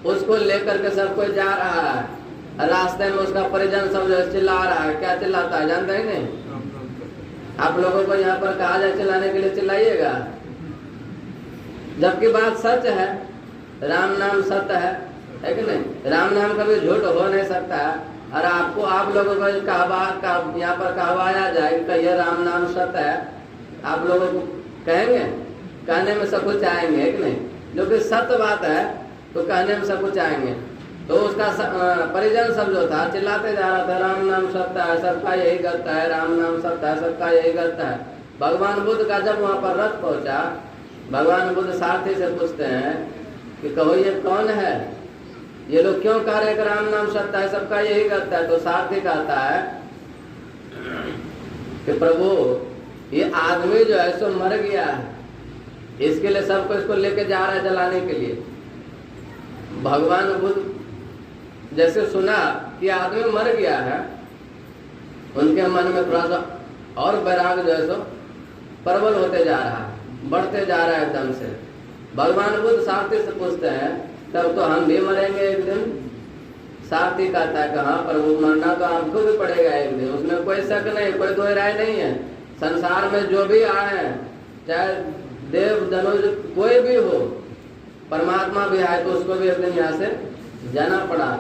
उसको लेकर के सब कोई जा रहा है, रास्ते में उसका परिजन सब जो चिल्ला रहा है। क्या चिल्लाता है जानते हैं नहीं? आप लोगों को यहाँ पर कहा जाए चिल्लाने के लिए, चिल्लाइएगा। जबकि बात सच है, राम नाम सत्य है कि नहीं? राम नाम कभी झूठ हो नहीं सकता है। और आपको आप लोगों को यहाँ पर कहवाया जाए कि यह राम नाम सत्य है, आप लोगों को कहेंगे? कहने में सब कुछ आएंगे, है कि नहीं? जो कि सत्य बात है तो कहने में सब कुछ आएंगे। तो उसका परिजन सब जो था चिल्लाते जा रहा था, राम नाम सत्य है, सबका यही करता है, राम नाम सत्य है, सबका यही करता है। भगवान बुद्ध का जब वहां पर रथ पहुंचा, भगवान बुद्ध सारथी से पूछते हैं कि कहो ये कौन है, ये लोग क्यों कह रहे कि राम नाम सत्य है, सबका यही करता है? तो सारथी कहता है कि प्रभु ये आदमी जो है सो मर गया है, इसके लिए सबको इसको लेके जा रहा है जलाने के लिए। भगवान बुद्ध जैसे सुना कि आदमी मर गया है, उनके मन में थोड़ा सा और वैराग जो है सो प्रबल होते जा रहा है, बढ़ते जा रहा है एकदम से। भगवान बुद्ध सारथी से पूछते हैं, तब तो हम भी मरेंगे एक दिन? सारथी कहता है कि हाँ प्रभु, मरना तो आपको भी पड़ेगा एक दिन, उसमें कोई शक नहीं, कोई दो राय नहीं है। संसार में जो भी आए हैं, चाहे देव धनुष कोई भी हो, परमात्मा भी आए तो उसको भी एक दिन यहाँ से जाना पड़ा।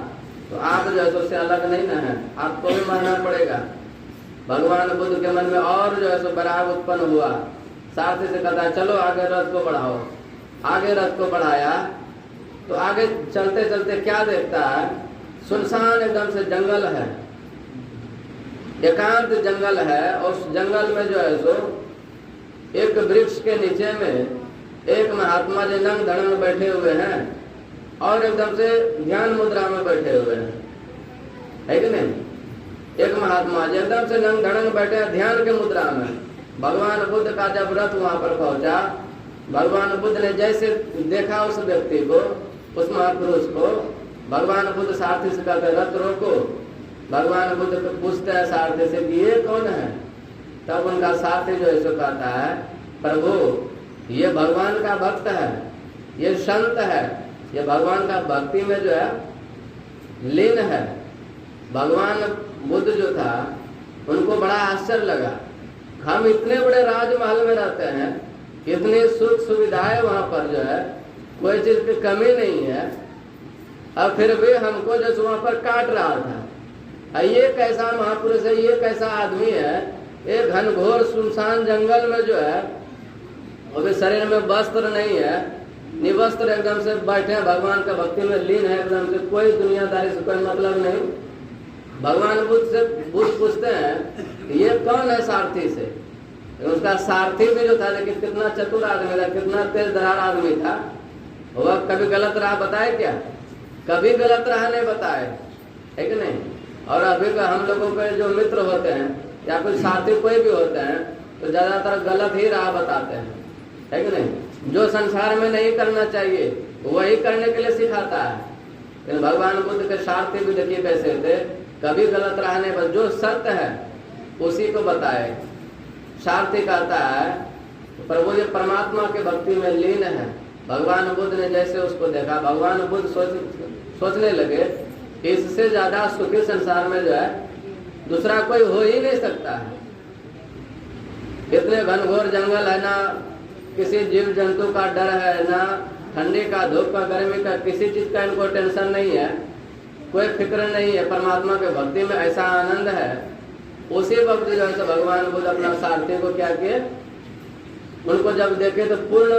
तो आप जो है उससे अलग नहीं ना है, आपको भी मरना पड़ेगा। भगवान बुद्ध के मन में और जो है सो वैराग उत्पन्न हुआ। सारथी से कहता है चलो आगे रथ को बढ़ाओ। आगे रथ को बढ़ाया तो आगे चलते चलते क्या देखता है, सुनसान एकदम से जंगल है, एकांत जंगल है। और उस जंगल में जो है सो एक वृक्ष के नीचे में एक महात्मा जी नंग धड़ में बैठे हुए हैं और एकदम से ध्यान मुद्रा में बैठे हुए हैं, है कि नहीं? एक महात्मा जी एकदम से नंग धड़ में बैठे हैं ध्यान के मुद्रा में। भगवान बुद्ध का जब रथ वहां पर पहुंचा, भगवान बुद्ध ने जैसे देखा उस व्यक्ति को, उस महापुरुष को, भगवान बुद्ध सारथी से कहते रथ रोको। भगवान बुद्ध को पूछते हैं सारथी से कि ये कौन है? तब उनका सारथी जो है सो कहता है, प्रभु ये भगवान का भक्त है, ये संत है, ये भगवान का भक्ति में जो है लीन है। भगवान बुद्ध जो था उनको बड़ा आश्चर्य लगा, हम इतने बड़े राजमहल में रहते हैं, इतनी सुख सुविधाएं वहां पर जो है, कोई चीज की कमी नहीं है, और फिर भी हमको जो वहां पर काट रहा था। ये कैसा महापुरुष है, ये कैसा आदमी है, एक घनघोर सुनसान जंगल में जो है, अभी शरीर में वस्त्र नहीं है, निवस्त्र एकदम से बैठे हैं, भगवान का भक्ति में लीन है एकदम से, कोई दुनियादारी से कोई मतलब नहीं। भगवान बुद्ध से पूछते हैं ये कौन है सारथी से? उसका सारथी भी जो था, लेकिन कितना चतुर आदमी था, कितना तेज धरार आदमी था, वह कभी गलत राह बताए क्या? कभी गलत राह नहीं बताए, है कि नहीं? और अभी का हम लोगों के जो मित्र होते हैं या फिर साथी कोई भी होते हैं तो ज्यादातर गलत ही राह बताते हैं, है कि नहीं? जो संसार में नहीं करना चाहिए वही करने के लिए सिखाता है। लेकिन भगवान बुद्ध के सारथी भी देखिए कैसे थे, कभी गलत राह नहीं, बस जो सत्य है उसी को बताए। सारथी कहता है प्रभु ये परमात्मा के भक्ति में लीन है। भगवान बुद्ध ने जैसे उसको देखा, भगवान बुद्ध सोचने लगे कि इससे ज्यादा सुखी संसार में जो है दूसरा कोई हो ही नहीं सकता है। इतने घनघोर जंगल है, ना किसी जीव जंतु का डर है, ना ठंडी का, धूप का, गर्मी का, किसी चीज का इनको टेंशन नहीं है, कोई फिक्र नहीं है। परमात्मा के भक्ति में ऐसा आनंद है। उसी वक्त जो है भगवान बुद्ध अपना सारथी को क्या किए, उनको जब देखे तो पूर्ण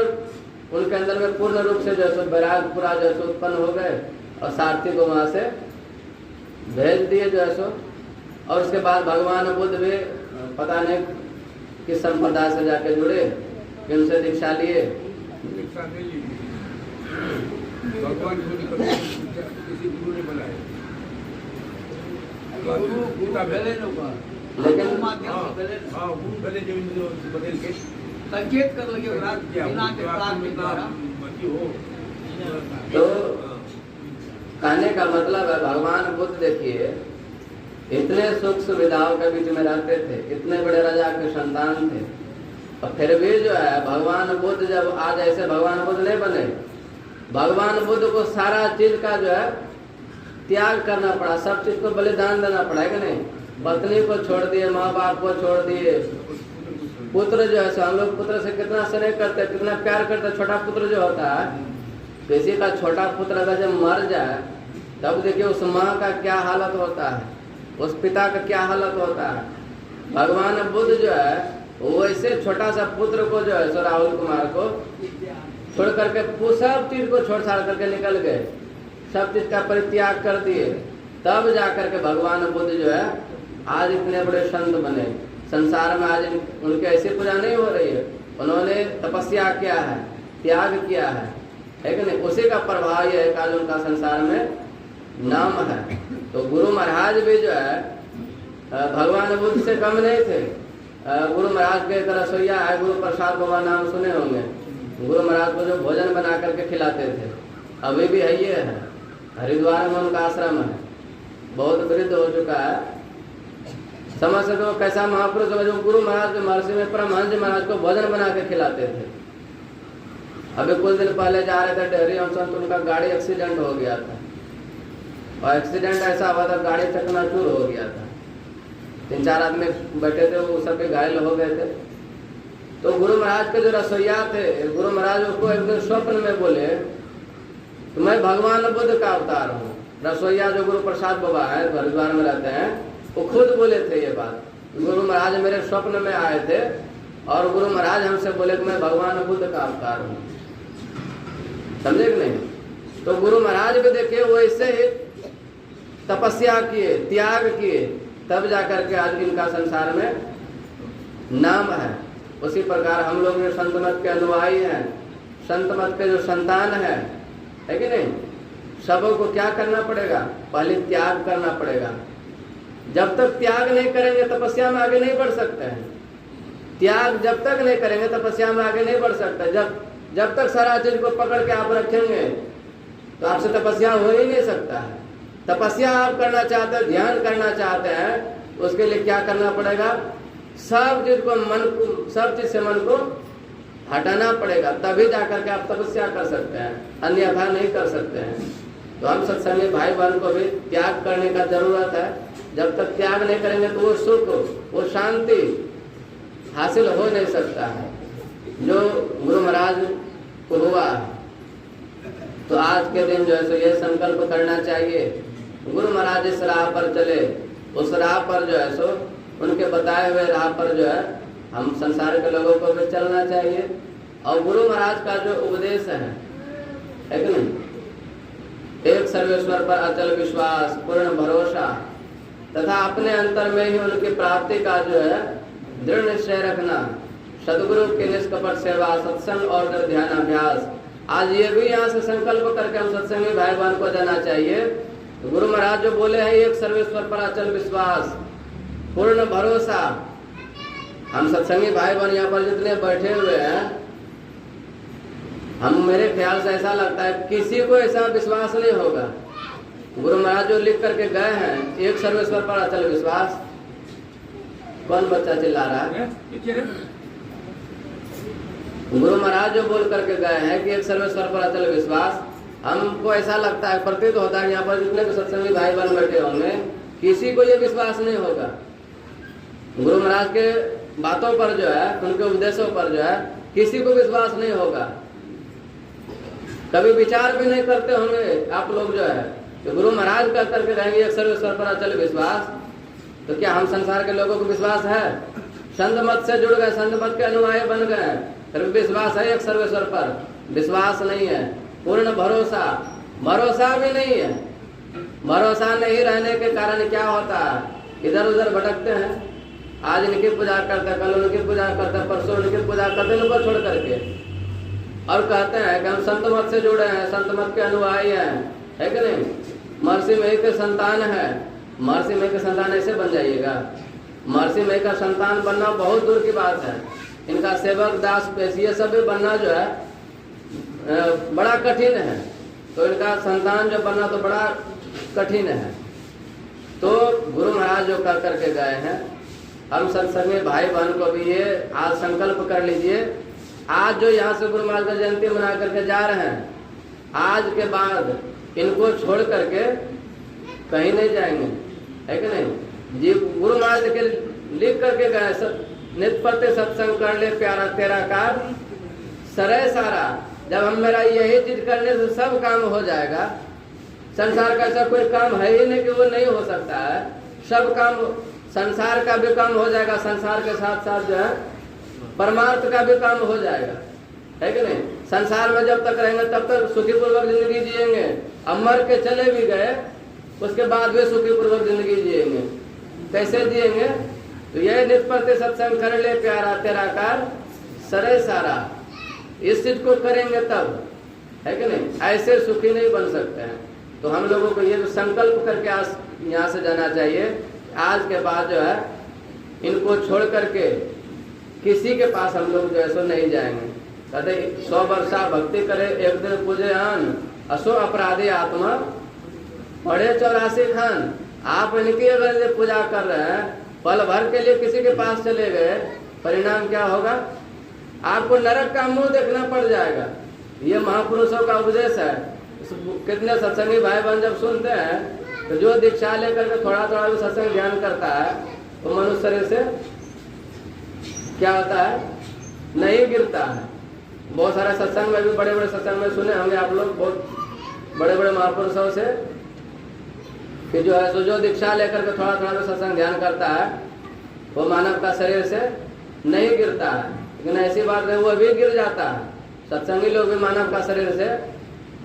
उनके अंदर में पूर्ण रूप से जो है वैराग पूरा जो है उत्पन्न हो गए और सारथी को वहां से भेज दिए जो है सो और उसके बाद भगवान बुद्ध भी पता नहीं किस संप्रदाय से जाके जुड़े कि उनसे दीक्षा लिए। दीक्षा नहीं ली, भगवान खुद किसी गुरु ने बनाया। लेकिन संकेत कर लगे तो कहने का मतलब है भगवान बुद्ध देखिए इतने सुख सुविधाओं के बीच में रहते थे, इतने बड़े राजा के संतान थे, और फिर भी जो है भगवान बुद्ध जब आज ऐसे भगवान बुद्ध नहीं बने, भगवान बुद्ध को सारा चीज का जो है त्याग करना पड़ा, सब चीज को बलिदान देना पड़ा है कि नहीं। पत्नी को छोड़ दिए, माँ बाप को छोड़ दिए, पुत्र जो है हम लोग पुत्र से कितना स्नेह करते, कितना प्यार करते। छोटा पुत्र जो होता है, किसी का छोटा पुत्र अगर जब मर जाए तब देखिए उस माँ का क्या हालत होता है, उस पिता का क्या हालत होता है। भगवान बुद्ध जो है वैसे छोटा सा पुत्र को जो है सो राहुल कुमार को छोड़ करके सब चीज को छोड़ छाड़ करके निकल गए, सब चीज का परित्याग कर दिए, तब जाकर के भगवान बुद्ध जो है आज इतने बड़े संत बने। संसार में आज उनके ऐसी पूजा नहीं हो रही है, उन्होंने तपस्या किया है, त्याग किया है कि नहीं। उसी का प्रभाव यह है आज उनका संसार में नाम है। तो गुरु महाराज भी जो है भगवान बुद्ध से कम नहीं थे। गुरु महाराज के तरह रसोईया है, गुरु प्रसाद बाबा नाम सुने होंगे। गुरु महाराज को जो भोजन बना करके खिलाते थे, अभी भी है ये है, हरिद्वार में उनका आश्रम है, बहुत वृद्ध हो चुका है। समझ सकते हो कैसा महापुरुष है जो गुरु महाराज के महर्षि में परमहंस महाराज को भोजन बना के खिलाते थे। अभी कुछ दिन पहले जा रहे थे डेहरी अंशन, तो उनका गाड़ी एक्सीडेंट हो गया था, और एक्सीडेंट ऐसा हुआ था गाड़ी चकनाचूर हो गया था, 3-4 आदमी बैठे थे, वो सब घायल हो गए थे। तो गुरु महाराज के जो रसोईया थे, गुरु महाराज उसको एक दिन स्वप्न में बोले तो मैं भगवान बुद्ध का अवतार हूँ। रसोईया जो गुरु प्रसाद बाबा है, हरिद्वार में रहते हैं, वो खुद बोले थे ये बात। गुरु महाराज मेरे स्वप्न में आए थे और गुरु महाराज हमसे बोले कि मैं भगवान बुद्ध का अवतार हूँ। समझे कि नहीं। तो गुरु महाराज भी देखिए वो ऐसे ही तपस्या किए, त्याग किए, तब जाकर के आज इनका संसार में नाम है। उसी प्रकार हम लोग जो संत मत के अनुयायी हैं, संत मत के जो संतान है कि नहीं, सबों को क्या करना पड़ेगा, पहले त्याग करना पड़ेगा। जब तक त्याग नहीं करेंगे तपस्या में आगे नहीं बढ़ सकते हैं। त्याग जब तक नहीं करेंगे तपस्या में आगे नहीं बढ़ सकते। जब तक सारा चीज को पकड़ के आप रखेंगे तो आपसे तपस्या हो ही नहीं सकता है। तपस्या आप करना चाहते हैं, ध्यान करना चाहते हैं, उसके लिए क्या करना पड़ेगा, सब चीज से मन को हटाना पड़ेगा, तभी जाकर के आप तपस्या कर सकते हैं, अन्यथा नहीं कर सकते हैं। तो हम सत्संगी भाई बहन को भी त्याग करने का जरूरत है। जब तक त्याग नहीं करेंगे तो वो सुख, वो शांति हासिल हो नहीं सकता है जो गुरु महाराज को हुआ है। तो आज के दिन जो है सो ये संकल्प करना चाहिए, गुरु महाराज जिस राह पर चले उस राह पर जो है सो उनके बताए हुए राह पर जो है हम संसार के लोगों को भी चलना चाहिए। और गुरु महाराज का जो उपदेश है कि नहीं, एक सर्वेश्वर पर अचल विश्वास, पूर्ण भरोसा तथा अपने अंतर में ही उनकी प्राप्ति का जो है दृढ़ निश्चय रखना, सदगुरु की निष्कपट सेवा, सत्संग और ध्यान अभ्यास। आज ये भी यहाँ से संकल्प करके हम सत्संगी भाई बहन को देना चाहिए। गुरु महाराज जो बोले हैं एक सर्वेश्वर पर अचल विश्वास, पूर्ण भरोसा। हम सत्संगी भाई बहन यहाँ पर जितने बैठे हुए हैं, हम मेरे ख्याल से ऐसा लगता है किसी को ऐसा विश्वास नहीं होगा। गुरु महाराज जो लिख करके गए हैं एक सर्वेश्वर पर अचल विश्वास, कौन बच्चा चिल्ला रहा है? गुरु महाराज जो बोल करके गए हैं कि एक सर्वेश्वर पर अचल विश्वास, हमको ऐसा लगता है, प्रतीत होता है यहाँ पर जितने भी सत्संगी भाई बहन बैठे होंगे किसी को ये विश्वास नहीं होगा। गुरु महाराज के बातों पर जो है, उनके उपदेशों पर जो है किसी को विश्वास नहीं होगा। कभी विचार भी नहीं करते होंगे आप लोग जो है तो गुरु महाराज कर करके रहेंगे एक सर्वेश्वर पर अचल विश्वास, तो क्या हम संसार के लोगों को विश्वास है? संत मत से जुड़ गए, संत मत के अनुयायी बन गए, फिर विश्वास है एक सर्वेश्वर पर? विश्वास नहीं है। पूर्ण भरोसा भी नहीं है। भरोसा नहीं रहने के कारण क्या होता है, इधर उधर भटकते हैं। आज इनकी पूजा करते, कल उनकी पूजा करते, परसों उनकी पूजा करते, इनको छोड़ करके, और कहते हैं कि हम संत मत से जुड़े हैं, संत मत के अनुयायी हैं, है कि नहीं, महर्षि मही के संतान है। महर्षि मही के संतान ऐसे बन जाइएगा? महर्षि मही का संतान बनना बहुत दूर की बात है। इनका सेवक दास पेशी ये सब भी बनना जो है बड़ा कठिन है। तो इनका संतान जो बनना तो बड़ा कठिन है। तो गुरु महाराज जो कर करके गए हैं, हम सत्संगी भाई बहन को भी ये आज संकल्प कर लीजिए, आज जो यहाँ से गुरु महाराज का जयंती मना करके जा रहे हैं, आज के बाद इनको छोड़ करके कहीं नहीं जाएंगे, है कि नहीं जी। गुरु महाराज के लिख करके गए, नित्य प्रत्येक सत्संग कर ले प्यारा तेरा कार सरे सारा। जब हम मेरा यही चीज करने से सब काम हो जाएगा। संसार का ऐसा कोई काम है ही नहीं कि वो नहीं हो सकता है। सब काम, संसार का भी काम हो जाएगा, संसार के साथ साथ जो है परमार्थ का भी काम हो जाएगा, है कि नहीं। संसार में जब तक रहेंगे तब तक सुखी पूर्वक जिंदगी जिएंगे। अब मर के चले भी गए उसके बाद भी सुखी पूर्वक जिंदगी जिएंगे। कैसे जिएंगे? तो यह नित्य प्रत्येक सत्संग कर ले प्यारा तेरा कार सरे सारा, इस चीज को करेंगे तब, है कि नहीं। ऐसे सुखी नहीं बन सकते हैं। तो हम लोगों को ये संकल्प करके आज यहाँ से जाना चाहिए। आज के बाद जो है इनको छोड़ करके किसी के पास हम लोग जो है सो नहीं जाएंगे। कहते 100 वर्षा भक्ति करे एक दिन पूजे अन, असो अपराधी आत्मा पढ़े 84 खान। आप इनकी अगर पूजा कर रहे हैं, पल भर के लिए किसी के पास चले गए, परिणाम क्या होगा? आपको नरक का मुंह देखना पड़ जाएगा। ये महापुरुषों का उपदेश है। कितने सत्संगी भाई बहन जब सुनते हैं तो जो दीक्षा लेकर के थोड़ा थोड़ा भी सत्संग ध्यान करता है तो मनुष्य शरीर से क्या होता है? नहीं गिरता है। बहुत सारे सत्संग में भी, बड़े बड़े सत्संग में सुने होंगे आप लोग, बहुत बड़े बड़े महापुरुषों से कि जो है जो दीक्षा लेकर के थोड़ा थोड़ा भी सत्संग ध्यान करता है वो मानव का शरीर से नहीं गिरता है। लेकिन ऐसी बात नहीं, वो भी गिर जाता है। सत्संगी लोग भी मानव का शरीर से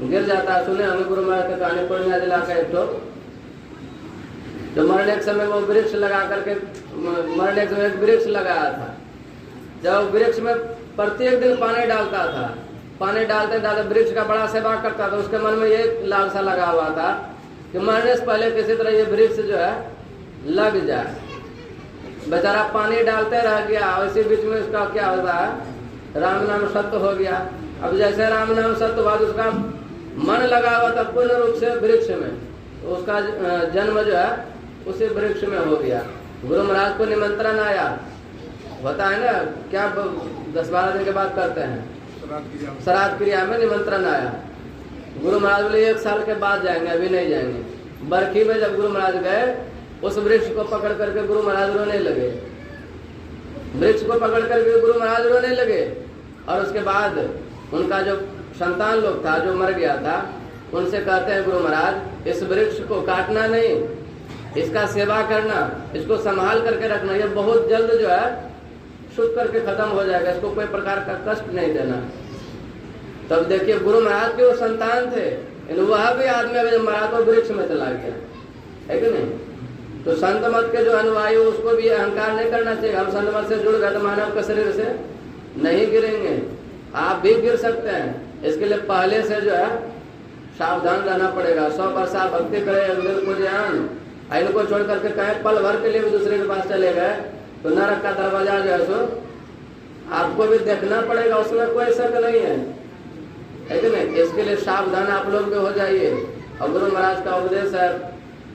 गिर जाता है। सुने हमें गुरु महाराज के कहानी पूर्णिया जिला का एक तो जो मरने के समय वो वृक्ष लगा करके, मरने के समय एक वृक्ष लगाया था। जब वृक्ष में प्रत्येक दिन पानी डालता था, पानी डालते डालते वृक्ष का बड़ा सेवा करता था। उसके मन में ये लालसा लगा हुआ था कि मरने से पहले किसी तरह ये वृक्ष जो है लग जाए। बेचारा पानी डालते रह गया, इसी बीच में उसका क्या होता है? राम नाम सत्य हो गया। अब जैसे राम नाम सत्य बाद उसका मन लगा हुआ था पूर्ण रूप से वृक्ष में, तो उसका जन्म जो है उसी वृक्ष में हो गया। गुरु महाराज को निमंत्रण आया, होता है ना क्या 10-12 दिन के बाद करते हैं श्राद्ध क्रिया में निमंत्रण आया। गुरु महाराज बोले 1 साल के बाद जाएंगे, अभी नहीं जाएंगे। बरखी में जब गुरु महाराज गए, उस वृक्ष को पकड़ करके गुरु महाराज रोने लगे। वृक्ष को पकड़ करके गुरु महाराज रोने लगे। और उसके बाद उनका जो संतान लोग था जो मर गया था, उनसे कहते हैं गुरु महाराज इस वृक्ष को काटना नहीं, इसका सेवा करना, इसको संभाल करके रखना, ये बहुत जल्द जो है सूख करके खत्म हो जाएगा, इसको कोई प्रकार का कष्ट नहीं देना। तब देखिए गुरु महाराज के वो संतान थे, वह भी आदमी अभी मरा तो वृक्ष में चला गया, है कि नहीं। तो संत मत के जो अनुयायी उसको भी अहंकार नहीं करना चाहिए। हम संत मत से जुड़ गए तो मानव के शरीर से नहीं गिरेंगे, आप भी गिर सकते हैं। इसके लिए पहले से जो है सावधान रहना पड़ेगा। 100 वर्षा भक्ति करे अंदर को ज्ञान, इनको छोड़ करके कहे पल भर के लिए भी दूसरे के पास चले गए तो नरक का दरवाजा जो है सो आपको भी देखना पड़ेगा, उसमें कोई शक नहीं है कि नहीं। इसके लिए सावधान आप लोग भी हो जाइए। और गुरु महाराज का उपदेश है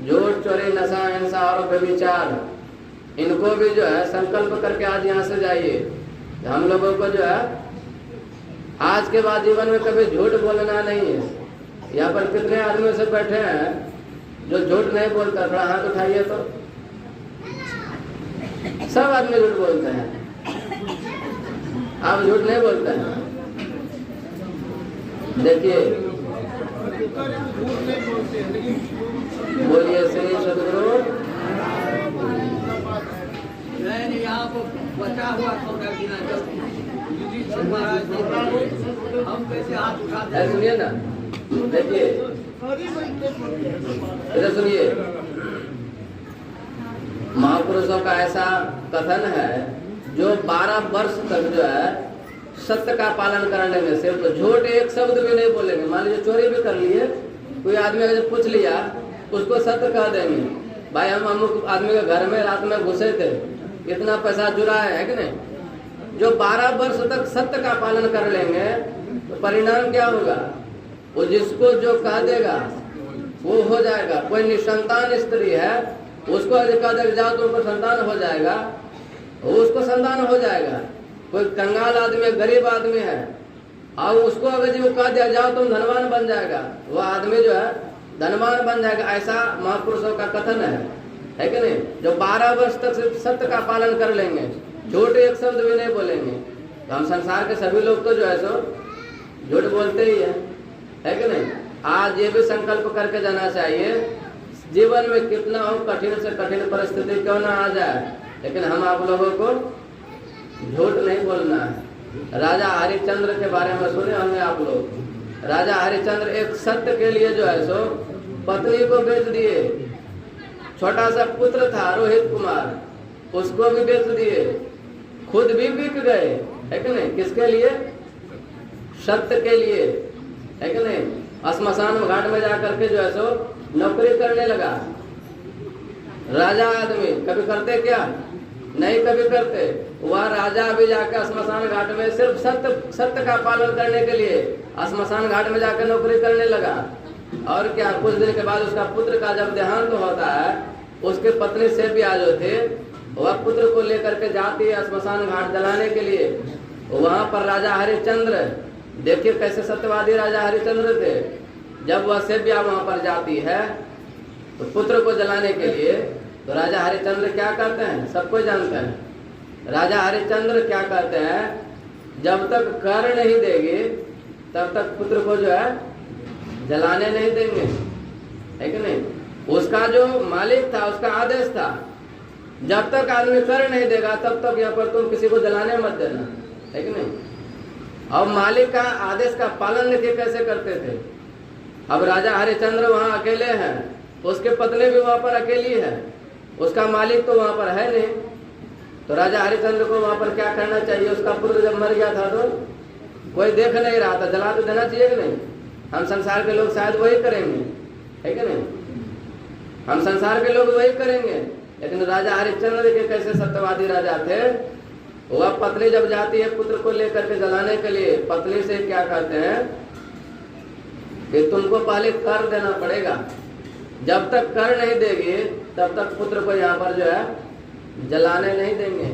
झूठ, चोरी, नशा, हिंसा और व्यभिचार, इनको भी जो है संकल्प करके आज यहाँ से जाइए। हम लोगों को जो है आज के बाद जीवन में कभी झूठ बोलना नहीं है। यहाँ पर कितने आदमी से बैठे हैं जो झूठ नहीं बोलता? थोड़ा हाथ उठाइए तो। सब आदमी झूठ बोलते हैं, आप झूठ नहीं बोलते हैं। देखिए, बोलिए श्री सदगुरु। नहीं, यहाँ को बचा हुआ खौरा गिना महाराज हम कैसे हाथ उठाते हैं? सुनिए ना, देखिए इधर सुनिए। महापुरुषों का ऐसा कथन है जो 12 वर्ष तक जो है सत्य का पालन करने में सिर्फ झूठ एक शब्द भी नहीं बोलेंगे। मान लीजिए चोरी भी कर लिए, कोई आदमी अगर पूछ लिया उसको सत्य कह देंगे, भाई हम अमुक आदमी के घर में रात में घुसे थे, इतना पैसा जुड़ा है कि नहीं। जो 12 वर्ष तक सत्य का पालन कर लेंगे तो परिणाम क्या होगा, वो जिसको जो कह देगा वो हो जाएगा। कोई निसंतान स्त्री है, उसको अगर कह देगा जाओ तुमको संतान हो जाएगा, उसको संतान हो जाएगा। कोई कंगाल आदमी गरीब आदमी है और उसको अगर जो कह दिया जाओ तुम धनवान बन जाएगा, वो आदमी जो है धनवान बन जाएगा। ऐसा महापुरुषों का कथन है कि नहीं। जो 12 वर्ष तक सिर्फ सत्य का पालन कर लेंगे, झूठ एक शब्द भी नहीं बोलेंगे। तो हम संसार के सभी लोग तो जो है सो झूठ बोलते ही है कि नहीं। आज ये भी संकल्प करके जाना चाहिए, जीवन में कितना हो कठिन से कठिन परिस्थिति क्यों ना आ जाए, लेकिन हम आप लोगों को झूठ नहीं बोलना है। राजा हरिश्चंद्र के बारे में सुने होंगे आप लोग। राजा हरिश्चंद्र एक सत्य के लिए जो है सो पत्नी को बेच दिए। छोटा सा पुत्र था रोहित कुमार, उसको भी बेच दिए, खुद भी बिक गए, है कि नहीं। किसके लिए, सत्य के लिए, है कि नहीं। श्मशान घाट में जाकर के जो है सो नौकरी करने लगा। राजा आदमी कभी करते क्या, नहीं कभी करते। वह राजा भी जाकर श्मशान घाट में सिर्फ सत्य का पालन करने के लिए श्मशान घाट में जाकर नौकरी करने लगा। और क्या, कुछ दिन के बाद उसका पुत्र का जब देहांत होता है, उसके पत्नी से भी आज थे, वह पुत्र को लेकर के जाती है श्मशान घाट जलाने के लिए। वहां पर राजा हरिश्चंद्र, देखिए कैसे सत्यवादी राजा हरिश्चंद्र थे। जब वह सेव्या वहां पर जाती है तो पुत्र को जलाने के लिए, तो राजा हरिश्चंद्र क्या करते हैं, सबको जानते हैं। राजा हरिश्चंद्र क्या करते हैं, जब तक कर नहीं देगी तब तक पुत्र को जो है जलाने नहीं देंगे, है कि नहीं। उसका जो मालिक था उसका आदेश था, जब तक आदमी कर नहीं देगा तब तक यहाँ पर तुम किसी को जलाने मत देना, है कि नहीं। अब मालिक का आदेश का पालन देखिए कैसे करते थे। अब राजा हरिश्चंद्र वहाँ अकेले हैं, उसके पत्नी भी वहाँ पर अकेली है, उसका मालिक तो वहाँ पर है नहीं। तो राजा हरिश्चंद्र को वहाँ पर क्या करना चाहिए, उसका पुत्र जब मर गया था तो कोई देख नहीं रहा था, जला तो देना चाहिए कि नहीं। हम संसार के लोग शायद वही करेंगे, है कि नहीं। हम संसार के लोग वही करेंगे, लेकिन राजा हरिश्चंद्र के कैसे सत्यवादी राजा थे। वह पत्नी जब जाती है पुत्र को लेकर के जलाने के लिए, पत्नी से क्या कहते हैं कि तुमको पहले कर देना पड़ेगा, जब तक कर नहीं देगी तब तक पुत्र को यहाँ पर जो है जलाने नहीं देंगे।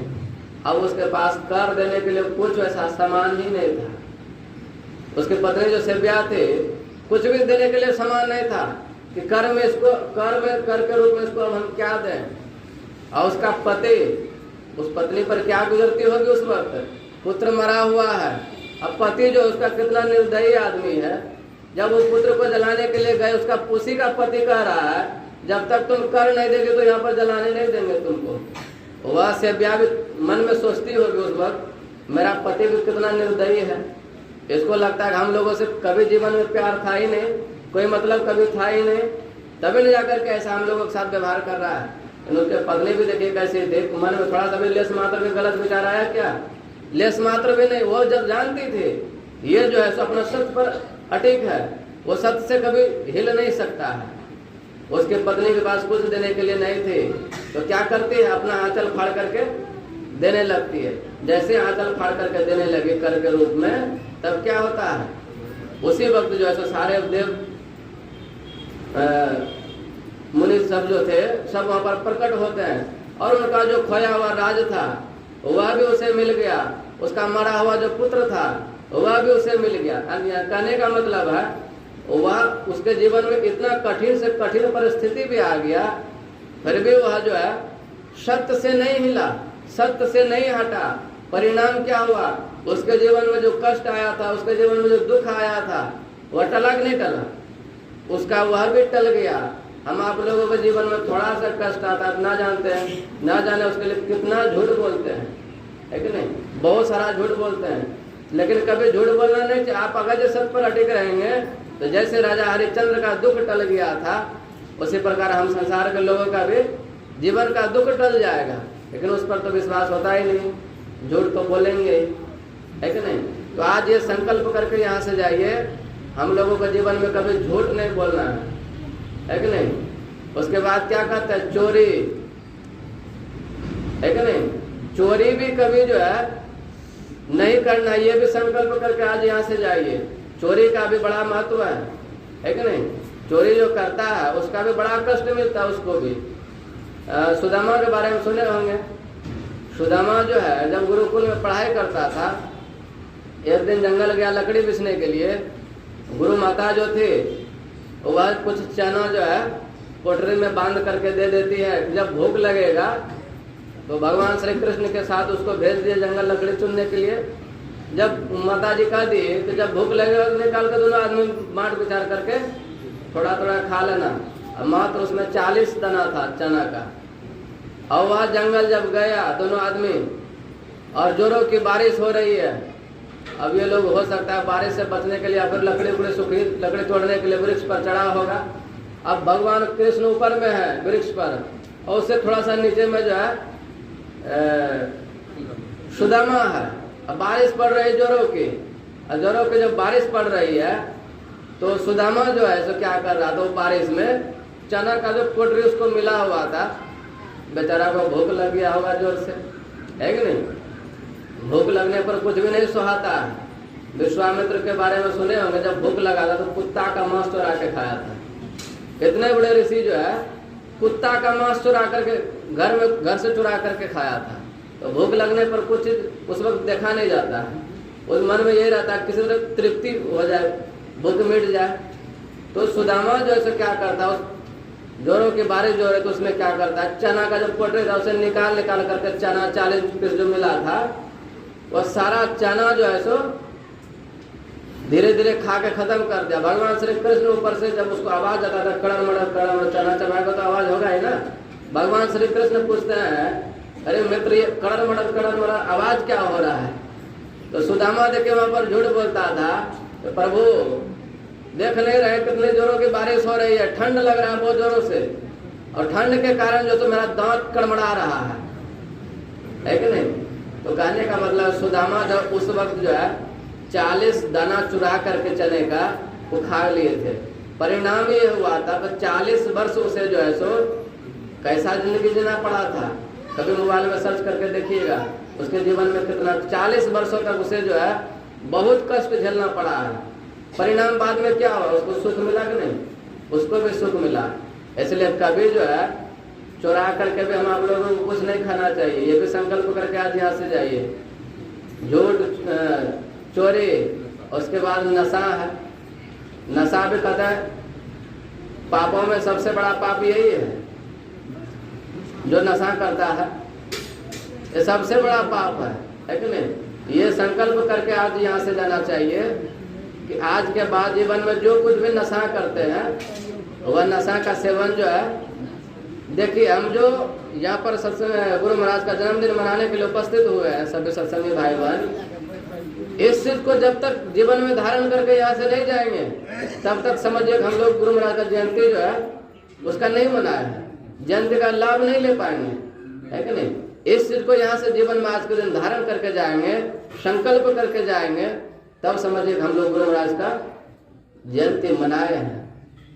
अब उसके पास कर देने के लिए कुछ वैसा सामान ही नहीं था। उसके पत्नी जो सेव्या थे, कुछ भी देने के लिए सामान नहीं था कि कर के रूप में इसको हम क्या दें। और उसका पति, उस पत्नी पर क्या गुजरती होगी उस वक्त, पुत्र मरा हुआ है। अब पति जो उसका कितना निर्दयी आदमी है, जब उस पुत्र को जलाने के लिए गए, उसका उसी का पति कह रहा है जब तक तुम कर नहीं देगे तो यहाँ पर जलाने नहीं देंगे तुमको। वह सेव्या भी मन में सोचती होगी उस वक्त, मेरा पति भी कितना निर्दयी है। इसको लगता है कि हम लोगों से कभी जीवन में प्यार था ही नहीं, कोई मतलब कभी था ही नहीं, तभी नहीं जाकर के ऐसा हम लोगों के साथ व्यवहार कर रहा है। उसके पत्नी भी देखिए कैसे थे, मन में थोड़ा सा भी लेस मात्र भी गलत विचार आया क्या, लेस मात्र भी नहीं। वो जब जानती थी ये जो है सो अपना सत्य पर अटिक है, वो सत्य से कभी हिल नहीं सकता है। उसके पत्नी के पास कुछ देने के लिए नहीं थे, तो क्या करती है, अपना आंचल फाड़ करके देने लगती है। जैसे आंचल फाड़ करके देने लगे कर के रूप में, तब क्या होता है, उसी वक्त जो है सो सारे देव मुनि सब जो थे सब वहाँ पर प्रकट होते हैं। और उनका जो खोया हुआ राज था वह भी उसे मिल गया, उसका मरा हुआ जो पुत्र था वह भी उसे मिल गया। कहने का मतलब है वह उसके जीवन में इतना कठिन से कठिन परिस्थिति भी आ गया, फिर भी वह जो है सत्य से नहीं हिला, सत्य से नहीं हटा। परिणाम क्या हुआ, उसके जीवन में जो कष्ट आया था, उसके जीवन में जो दुख आया था, वह टला कि नहीं टला, उसका वह भी टल गया। हम आप लोगों के जीवन में थोड़ा सा कष्ट आता है, ना जानते हैं, ना जाने उसके लिए कितना झूठ बोलते हैं, है कि नहीं, बहुत सारा झूठ बोलते हैं। लेकिन कभी झूठ बोलना नहीं चाहिए। आप अगर जो सत्य पर अटिक रहेंगे तो जैसे राजा हरिश्चंद्र का दुख टल गया था, उसी प्रकार हम संसार के लोगों का भी जीवन का दुख टल जाएगा, लेकिन उस पर तो विश्वास होता ही नहीं, झूठ तो बोलेंगे ही, है कि नहीं। तो आज ये संकल्प करके यहाँ से जाइए, हम लोगों के जीवन में कभी झूठ नहीं बोलना है कि नहीं। उसके बाद क्या कहते हैं, चोरी, है कि नहीं, चोरी भी कभी जो है नहीं करना, ये भी संकल्प करके आज यहाँ से जाइए। चोरी का भी बड़ा महत्व है कि नहीं। चोरी जो करता है उसका भी बड़ा कष्ट मिलता है उसको भी। सुदामा के बारे में सुने होंगे। सुदामा जो है जब गुरुकुल में पढ़ाई करता था, एक दिन जंगल गया लकड़ी बिछने के लिए। गुरु माता जो थी वह कुछ चना जो है पोटरी में बांध करके दे देती है, जब भूख लगेगा तो भगवान श्री कृष्ण के साथ उसको भेज दिए जंगल लकड़ी चुनने के लिए। जब माता जी कह दी तो जब भूख लगेगा तो निकाल कर दोनों आदमी बांट विचार करके थोड़ा थोड़ा खा लेना। और मात्र उसमें 40 दाना था चना का। और वह जंगल जब गया दोनों आदमी, और जोरों की बारिश हो रही है। अब ये लोग हो सकता है बारिश से बचने के लिए या फिर लकड़ी उकड़ी सूखी लकड़ी तोड़ने के लिए वृक्ष पर चढ़ा होगा। अब भगवान कृष्ण ऊपर में है वृक्ष पर, और उससे थोड़ा सा नीचे में जो है सुदामा है। अब बारिश पड़ रही है जोरों की, और जोरों की जब बारिश पड़ रही है तो सुदामा जो है सो क्या कर रहा था, वो बारिश में चना का जो पोटरी उसको मिला हुआ था, बेचारा को भूख लग गया होगा जोर से, है कि नहीं। भूख लगने पर कुछ भी नहीं सुहाता है। विश्वामित्र के बारे में सुने होंगे, जब भूख लगा था तो कुत्ता का मांस चुरा के खाया था। इतने बड़े ऋषि जो है कुत्ता का मांस चुरा करके घर से चुरा करके खाया था। तो भूख लगने पर कुछ उस वक्त देखा नहीं जाता है, उस मन में यही रहता है किसी तरह तृप्ति हो जाए, भूख मिट जाए। तो सुदामा जो है क्या करता है, उस जोरों की बारिश जो है तो उसमें क्या करता है, चना का जो पोटरी था उसे निकाल करके चना 40 पीस जो मिला था वह सारा चना जो है सो धीरे धीरे खा के खत्म कर दिया। भगवान श्री कृष्ण ऊपर से जब उसको आवाज आता था कड़र मड़र चना चबाएगा तो आवाज होगा ही ना। भगवान श्री कृष्ण पूछते हैं, अरे मित्र ये कड़र मड़र आवाज क्या हो रहा है। तो सुदामा देखे वहां पर झूठ बोलता था, तो प्रभु देख नहीं रहे कितने जोरों की बारिश हो रही है, ठंड लग रहा है बहुत जोरों से, और ठंड के कारण जो तो मेरा दांत कड़मड़ा रहा है कि नहीं। तो कहने का मतलब सुदामा जब उस वक्त जो है 40 दाना चुरा करके चने का वो खा लिए थे। परिणाम ये हुआ था तो 40 वर्ष उसे जो है सो कैसा जिंदगी जीना पड़ा था। कभी मोबाइल में सर्च करके देखिएगा उसके जीवन में कितना 40 वर्षों तक उसे जो है बहुत कष्ट झेलना पड़ा है। परिणाम बाद में क्या हुआ, उसको सुख मिला कि नहीं, उसको भी सुख मिला। इसलिए कभी जो है चुरा करके भी हम आप लोगों को कुछ नहीं खाना चाहिए। ये भी संकल्प करके आज यहाँ से जाइए। झूठ, चोरी, उसके बाद नशा है। नशा भी कहता है पापों में सबसे बड़ा पाप यही है, जो नशा करता है ये सबसे बड़ा पाप है कि नहीं। ये संकल्प करके आज यहाँ से जाना चाहिए कि आज के बाद जीवन में जो कुछ भी नशा करते हैं वह नशा का सेवन जो है। देखिए हम जो यहाँ पर सत्संग गुरु महाराज का जन्मदिन मनाने के लिए उपस्थित हुए हैं सभी सत्संगी भाई बहन, इस चीज को जब तक जीवन में धारण करके यहाँ से नहीं जाएंगे तब तक समझिए हम लोग गुरु महाराज का जयंती जो है उसका नहीं मनाया है, जयंती का लाभ नहीं ले पाएंगे, है कि नहीं। इस चीज को यहाँ से जीवन में आज के दिन धारण करके जाएंगे, संकल्प करके जाएंगे, तब समझिए हम लोग गुरु महाराज का जयंती मनाए हैं,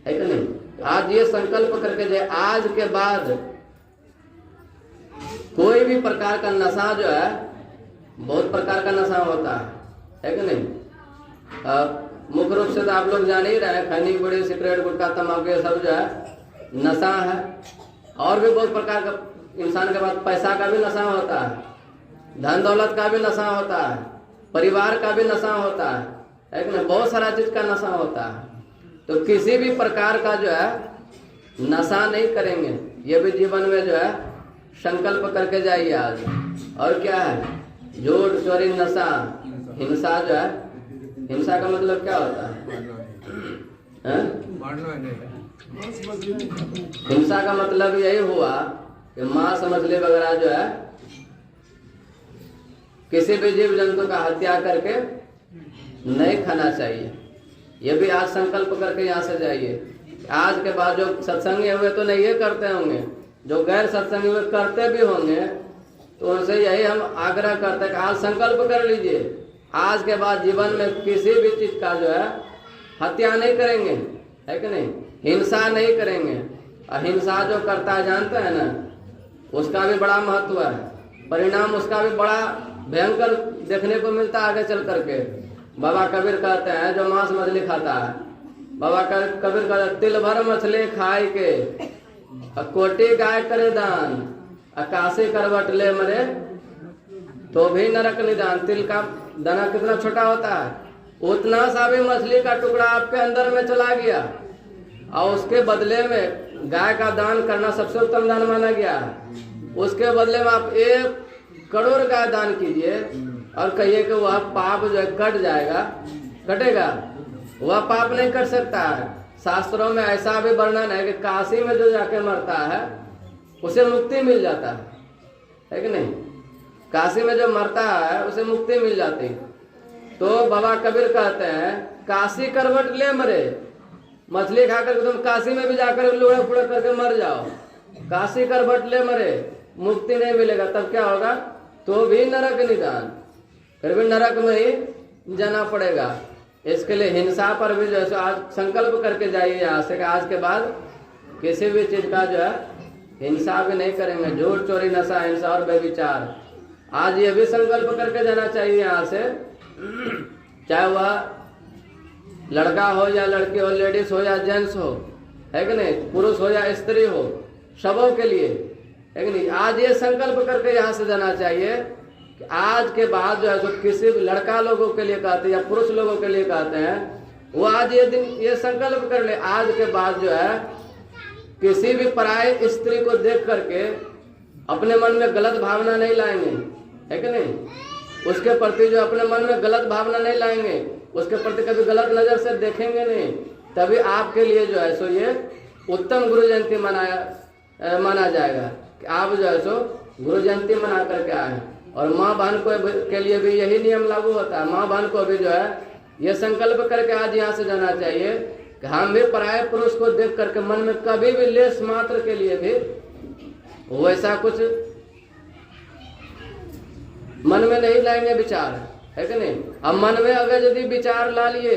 है कि नहीं। आज ये संकल्प करके जाए, आज के बाद कोई भी प्रकार का नशा जो है, बहुत प्रकार का नशा होता है कि नहीं। मुख्य रूप से तो आप लोग जान ही रहे हैं, खैनी बीड़ी सिगरेट गुटखा तम्बाकू ये सब जो है नशा है। और भी बहुत प्रकार का इंसान के पास पैसा का भी नशा होता है, धन दौलत का भी नशा होता है, परिवार का भी नशा होता है कि नहीं। बहुत सारा चीज का नशा होता है। तो किसी भी प्रकार का जो है नशा नहीं करेंगे, ये भी जीवन में जो है संकल्प करके जाइए आज। और क्या है, झूठ, चोरी, नशा, हिंसा जो है, हिंसा का मतलब क्या होता है? हिंसा का मतलब यही हुआ कि मांस मछली वगैरह जो है किसी भी जीव जंतु का हत्या करके नहीं खाना चाहिए। ये भी आज संकल्प करके यहाँ से जाइए। आज के बाद जो सत्संगी हुए तो नहीं ये करते होंगे, जो गैर सत्संगी वे करते भी होंगे तो उनसे यही हम आग्रह करते हैं कि आज संकल्प कर लीजिए, आज के बाद जीवन में किसी भी चीज का जो है हत्या नहीं करेंगे, है कि नहीं, हिंसा नहीं करेंगे। अहिंसा जो करता है जानते हैं ना, उसका भी बड़ा महत्व है, परिणाम उसका भी बड़ा भयंकर देखने को मिलता है आगे चल करके। बाबा कबीर कहते हैं जो मांस मछली खाता है, बाबा कबीर कहते हैं तिल भर मछली खाए के कोटि गाय करे दान, अकाशी करवट ले मरे तो भी नरक निदान। तिल का दाना कितना छोटा होता है, उतना सा भी मछली का टुकड़ा आपके अंदर में चला गया और उसके बदले में गाय का दान करना सबसे उत्तम दान माना गया है। उसके बदले में आप 1 करोड़ गाय दान कीजिए और कहिए कि वह पाप जो है कट जाएगा, कटेगा? वह पाप नहीं कर सकता है। शास्त्रों में ऐसा भी वर्णन है कि काशी में जो जाके मरता है उसे मुक्ति मिल जाता है कि नहीं? काशी में जो मरता है उसे मुक्ति मिल जाती है। तो बाबा कबीर कहते हैं काशी करवट ले मरे, मछली खाकर तुम काशी में भी जाकर लोड़े फुड़े करके मर जाओ, काशी करवट ले मरे, मुक्ति नहीं मिलेगा। तब क्या होगा? तो भी नरक निदान, फिर भी नरक में ही जाना पड़ेगा। इसके लिए हिंसा पर भी जो है आज संकल्प करके जाइए यहाँ से कि आज के बाद किसी भी चीज का जो है हिंसा भी नहीं करेंगे, झूठ चोरी नशा हिंसा और व्यभिचार। आज ये भी संकल्प करके जाना चाहिए यहाँ से, चाहे वह लड़का हो या लड़की हो, लेडीज हो या जेंट्स हो, है कि नहीं, पुरुष हो या स्त्री हो, सबों के लिए, है कि नहीं। आज ये संकल्प करके यहाँ से जाना चाहिए कि आज के बाद जो है तो किसी लड़का लोगों के लिए कहते हैं या पुरुष लोगों के लिए कहते हैं, वो आज ये दिन ये संकल्प कर ले, आज के बाद जो है किसी भी पराये स्त्री को देख करके अपने मन में गलत भावना नहीं लाएंगे, है कि नहीं। उसके प्रति जो अपने मन में गलत भावना नहीं लाएंगे, उसके प्रति कभी गलत नजर से देखेंगे नहीं। तभी आपके लिए जो है सो ये उत्तम गुरु जयंती माना जाएगा कि आप जो है सो गुरु जयंती मना करके आए। और माँ बहन को के लिए भी यही नियम लागू होता है। माँ बहन को भी जो है ये संकल्प करके आज यहाँ से जाना चाहिए कि हम भी पराये पुरुष को देख करके मन में कभी भी लेस मात्र के लिए भी वैसा कुछ मन में नहीं लाएंगे विचार, है कि नहीं। अब मन में अगर यदि विचार ला लिए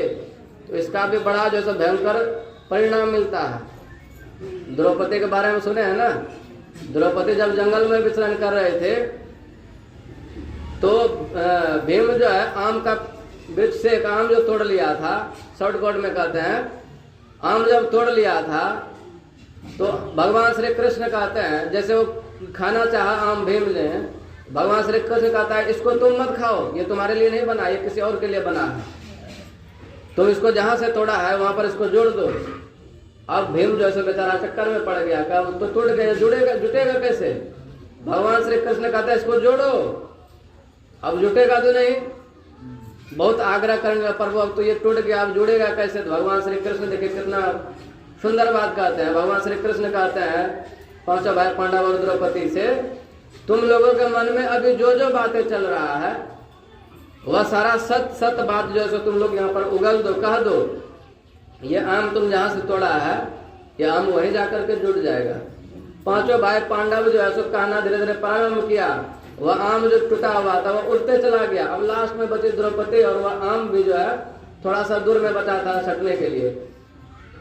तो इसका भी बड़ा जो है भयंकर परिणाम मिलता है। द्रौपदी के बारे में सुने हैं ना, द्रौपदी जब जंगल में विचरण कर रहे थे तो भीम जो है आम का वृक्ष से एक आम जो तोड़ लिया था, शॉर्टकट में कहते हैं, आम जब तोड़ लिया था तो भगवान श्री कृष्ण कहते हैं, जैसे वो खाना चाहा आम भीम ने, भगवान श्री कृष्ण कहता है इसको तुम मत खाओ, ये तुम्हारे लिए नहीं बना, ये किसी और के लिए बना है, तुम इसको जहां से तोड़ा है वहां पर इसको जोड़ दो। अब भीम जो है बेचारा चक्कर में पड़ गया, क्या तो टूट गया, जुटेगा कैसे? भगवान श्री कृष्ण कहता है इसको जोड़ो, अब जुटेगा तो नहीं, बहुत आग्रह करेंगे प्रभु अब तो ये टूट गया, अब जुड़ेगा कैसे? तो भगवान श्री कृष्ण देखिए कितना सुंदर बात कहते हैं। भगवान श्री कृष्ण कहते हैं पांचों भाई पांडव और द्रौपदी से, तुम लोगों के मन में अभी जो जो बातें चल रहा है वह सारा सत बात जो है तुम लोग यहाँ पर उगल दो, कह दो। ये आम तुम जहाँ से तोड़ा है ये आम वहीं जाकर के जुड़ जाएगा। पांचों भाई पांडव जो है सो कहना धीरे धीरे प्रारंभ किया, वह आम जो टूटा हुआ था वह उड़ते चला गया। अब लास्ट में बची द्रौपदी और वह आम भी जो है थोड़ा सा दूर में बचा था सटने के लिए।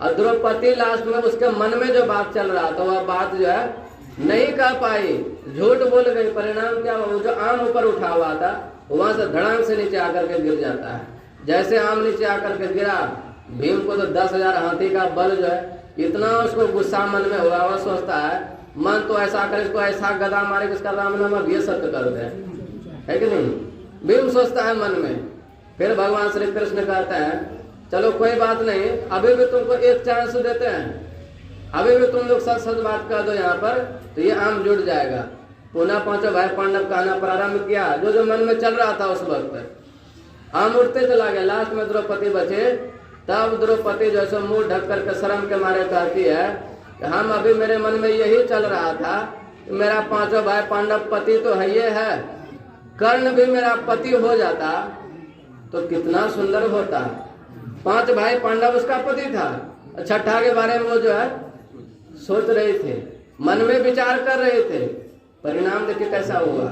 और द्रौपदी लास्ट में उसके मन में जो बात चल रहा था वह बात जो है नहीं कह पाई, झूठ बोल गई। परिणाम क्या हुआ? जो आम ऊपर उठा हुआ था वहां से धड़ाम से नीचे आकर के गिर जाता है। जैसे आम नीचे आकर के गिरा, भीम को तो 10,000 हाथी का बल जो है, इतना उसको गुस्सा मन में हुआ, वह सोचता है मन तो ऐसा करे, इसको ऐसा गदा मारे कि इसका राम नाम अब ये सत्य कर दे, है कि नहीं। भीम सोचता है मन में। फिर भगवान श्री कृष्ण कहते हैं चलो कोई बात नहीं, अभी भी तुमको एक चांस देते हैं, अभी भी तुम लोग सच सच बात कर दो यहाँ पर तो ये आम जुड़ जाएगा। पुनः पांचों भाई पांडव कहना प्रारंभ किया, जो जो मन में चल रहा था उस वक्त। आम उड़ते चला गया, लास्ट में द्रौपदी बचे। तब द्रौपदी जो है मुंह ढक करके शर्म के मारे कहती है कि हम अभी मेरे मन में यही चल रहा था कि मेरा पांचों भाई पांडव पति तो है ये है, कर्ण भी मेरा पति हो जाता तो कितना सुंदर होता। 5 भाई पांडव उसका पति था, छठा के बारे में वो जो है सोच रहे थे, मन में विचार कर रहे थे, परिणाम देखिए कैसा हुआ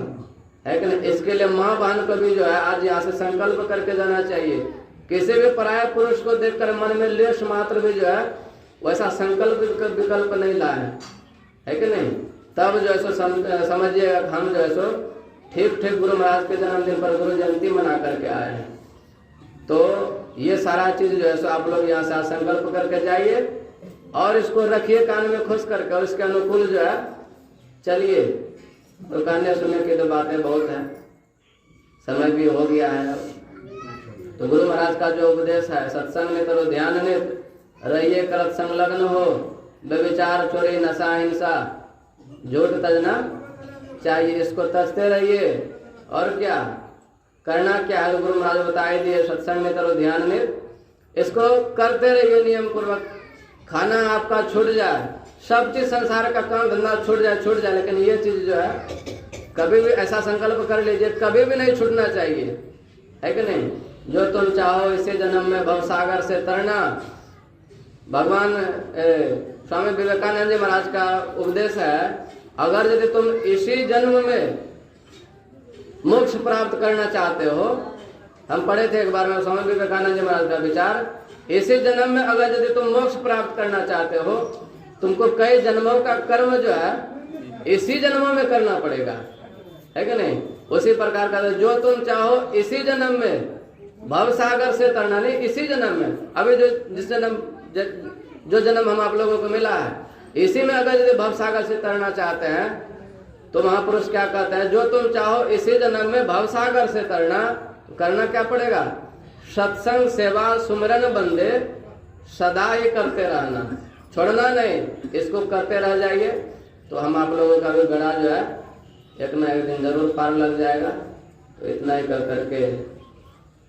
है कि नहीं। इसके लिए माँ बहन को भी जो है आज यहाँ से संकल्प करके जाना चाहिए। किसी भी पराये पुरुष को देखकर मन में लेश मात्र भी जो है वैसा संकल्प विकल्प नहीं लाए, है कि नहीं। तब जो है सो समझिएगा हम जो है सो ठीक ठीक गुरु महाराज के जन्मदिन पर गुरु जयंती मना करके आए हैं। तो ये सारा चीज जो है सो आप लोग यहाँ से संकल्प करके जाइए और इसको रखिए कान में खुश करके और इसके अनुकूल जो है चलिए। तो कहने सुनने की तो बातें बहुत हैं, समय भी हो गया है। तो गुरु महाराज का जो उपदेश है, सत्संग में करो ध्यान नित, रहिए करत संलग्न हो, व्यभिचार चोरी नशा हिंसा झूठ तजना चाहिए, इसको तजते रहिए। और क्या करना क्या है, गुरु महाराज बताए दिए, सत्संग में करो ध्यान नित, इसको करते रहिए नियम पूर्वक। खाना आपका छूट जाए, सब चीज संसार का काम धंधा छूट जाए, लेकिन ये चीज जो है कभी भी ऐसा संकल्प कर लीजिए कभी भी नहीं छूटना चाहिए, है कि नहीं। जो तुम चाहो इसी जन्म में भवसागर से तरना। भगवान स्वामी विवेकानंद जी महाराज का उपदेश है, अगर यदि तुम इसी जन्म में मोक्ष प्राप्त करना चाहते हो, हम पढ़े थे एक बार में स्वामी विवेकानंद जी महाराज का विचार, इसी जन्म में अगर यदि तुम मोक्ष प्राप्त करना चाहते हो, तुमको कई जन्मों का कर्म जो है इसी जन्मों में करना पड़ेगा, है कि नहीं। उसी प्रकार का जो तुम चाहो इसी जन्म में भवसागर से तरना, नहीं इसी जन्म में, अभी जो जन्म हम आप लोगों को मिला है इसी में अगर यदि भवसागर से तरना चाहते हैं तो महापुरुष क्या कहते हैं, जो तुम चाहो इसी जन्म में भवसागर से तरना, करना क्या पड़ेगा, सत्संग सेवा सुमिरन बंदे सदा ये करते रहना, छोड़ना नहीं, इसको करते रह जाइए। तो हम आप लोगों का भी गड़ा जो है एक ना एक दिन जरूर पार लग जाएगा। तो इतना ही कर करके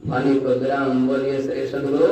वाणी को विराम बोलिए श्री सद्गुरु।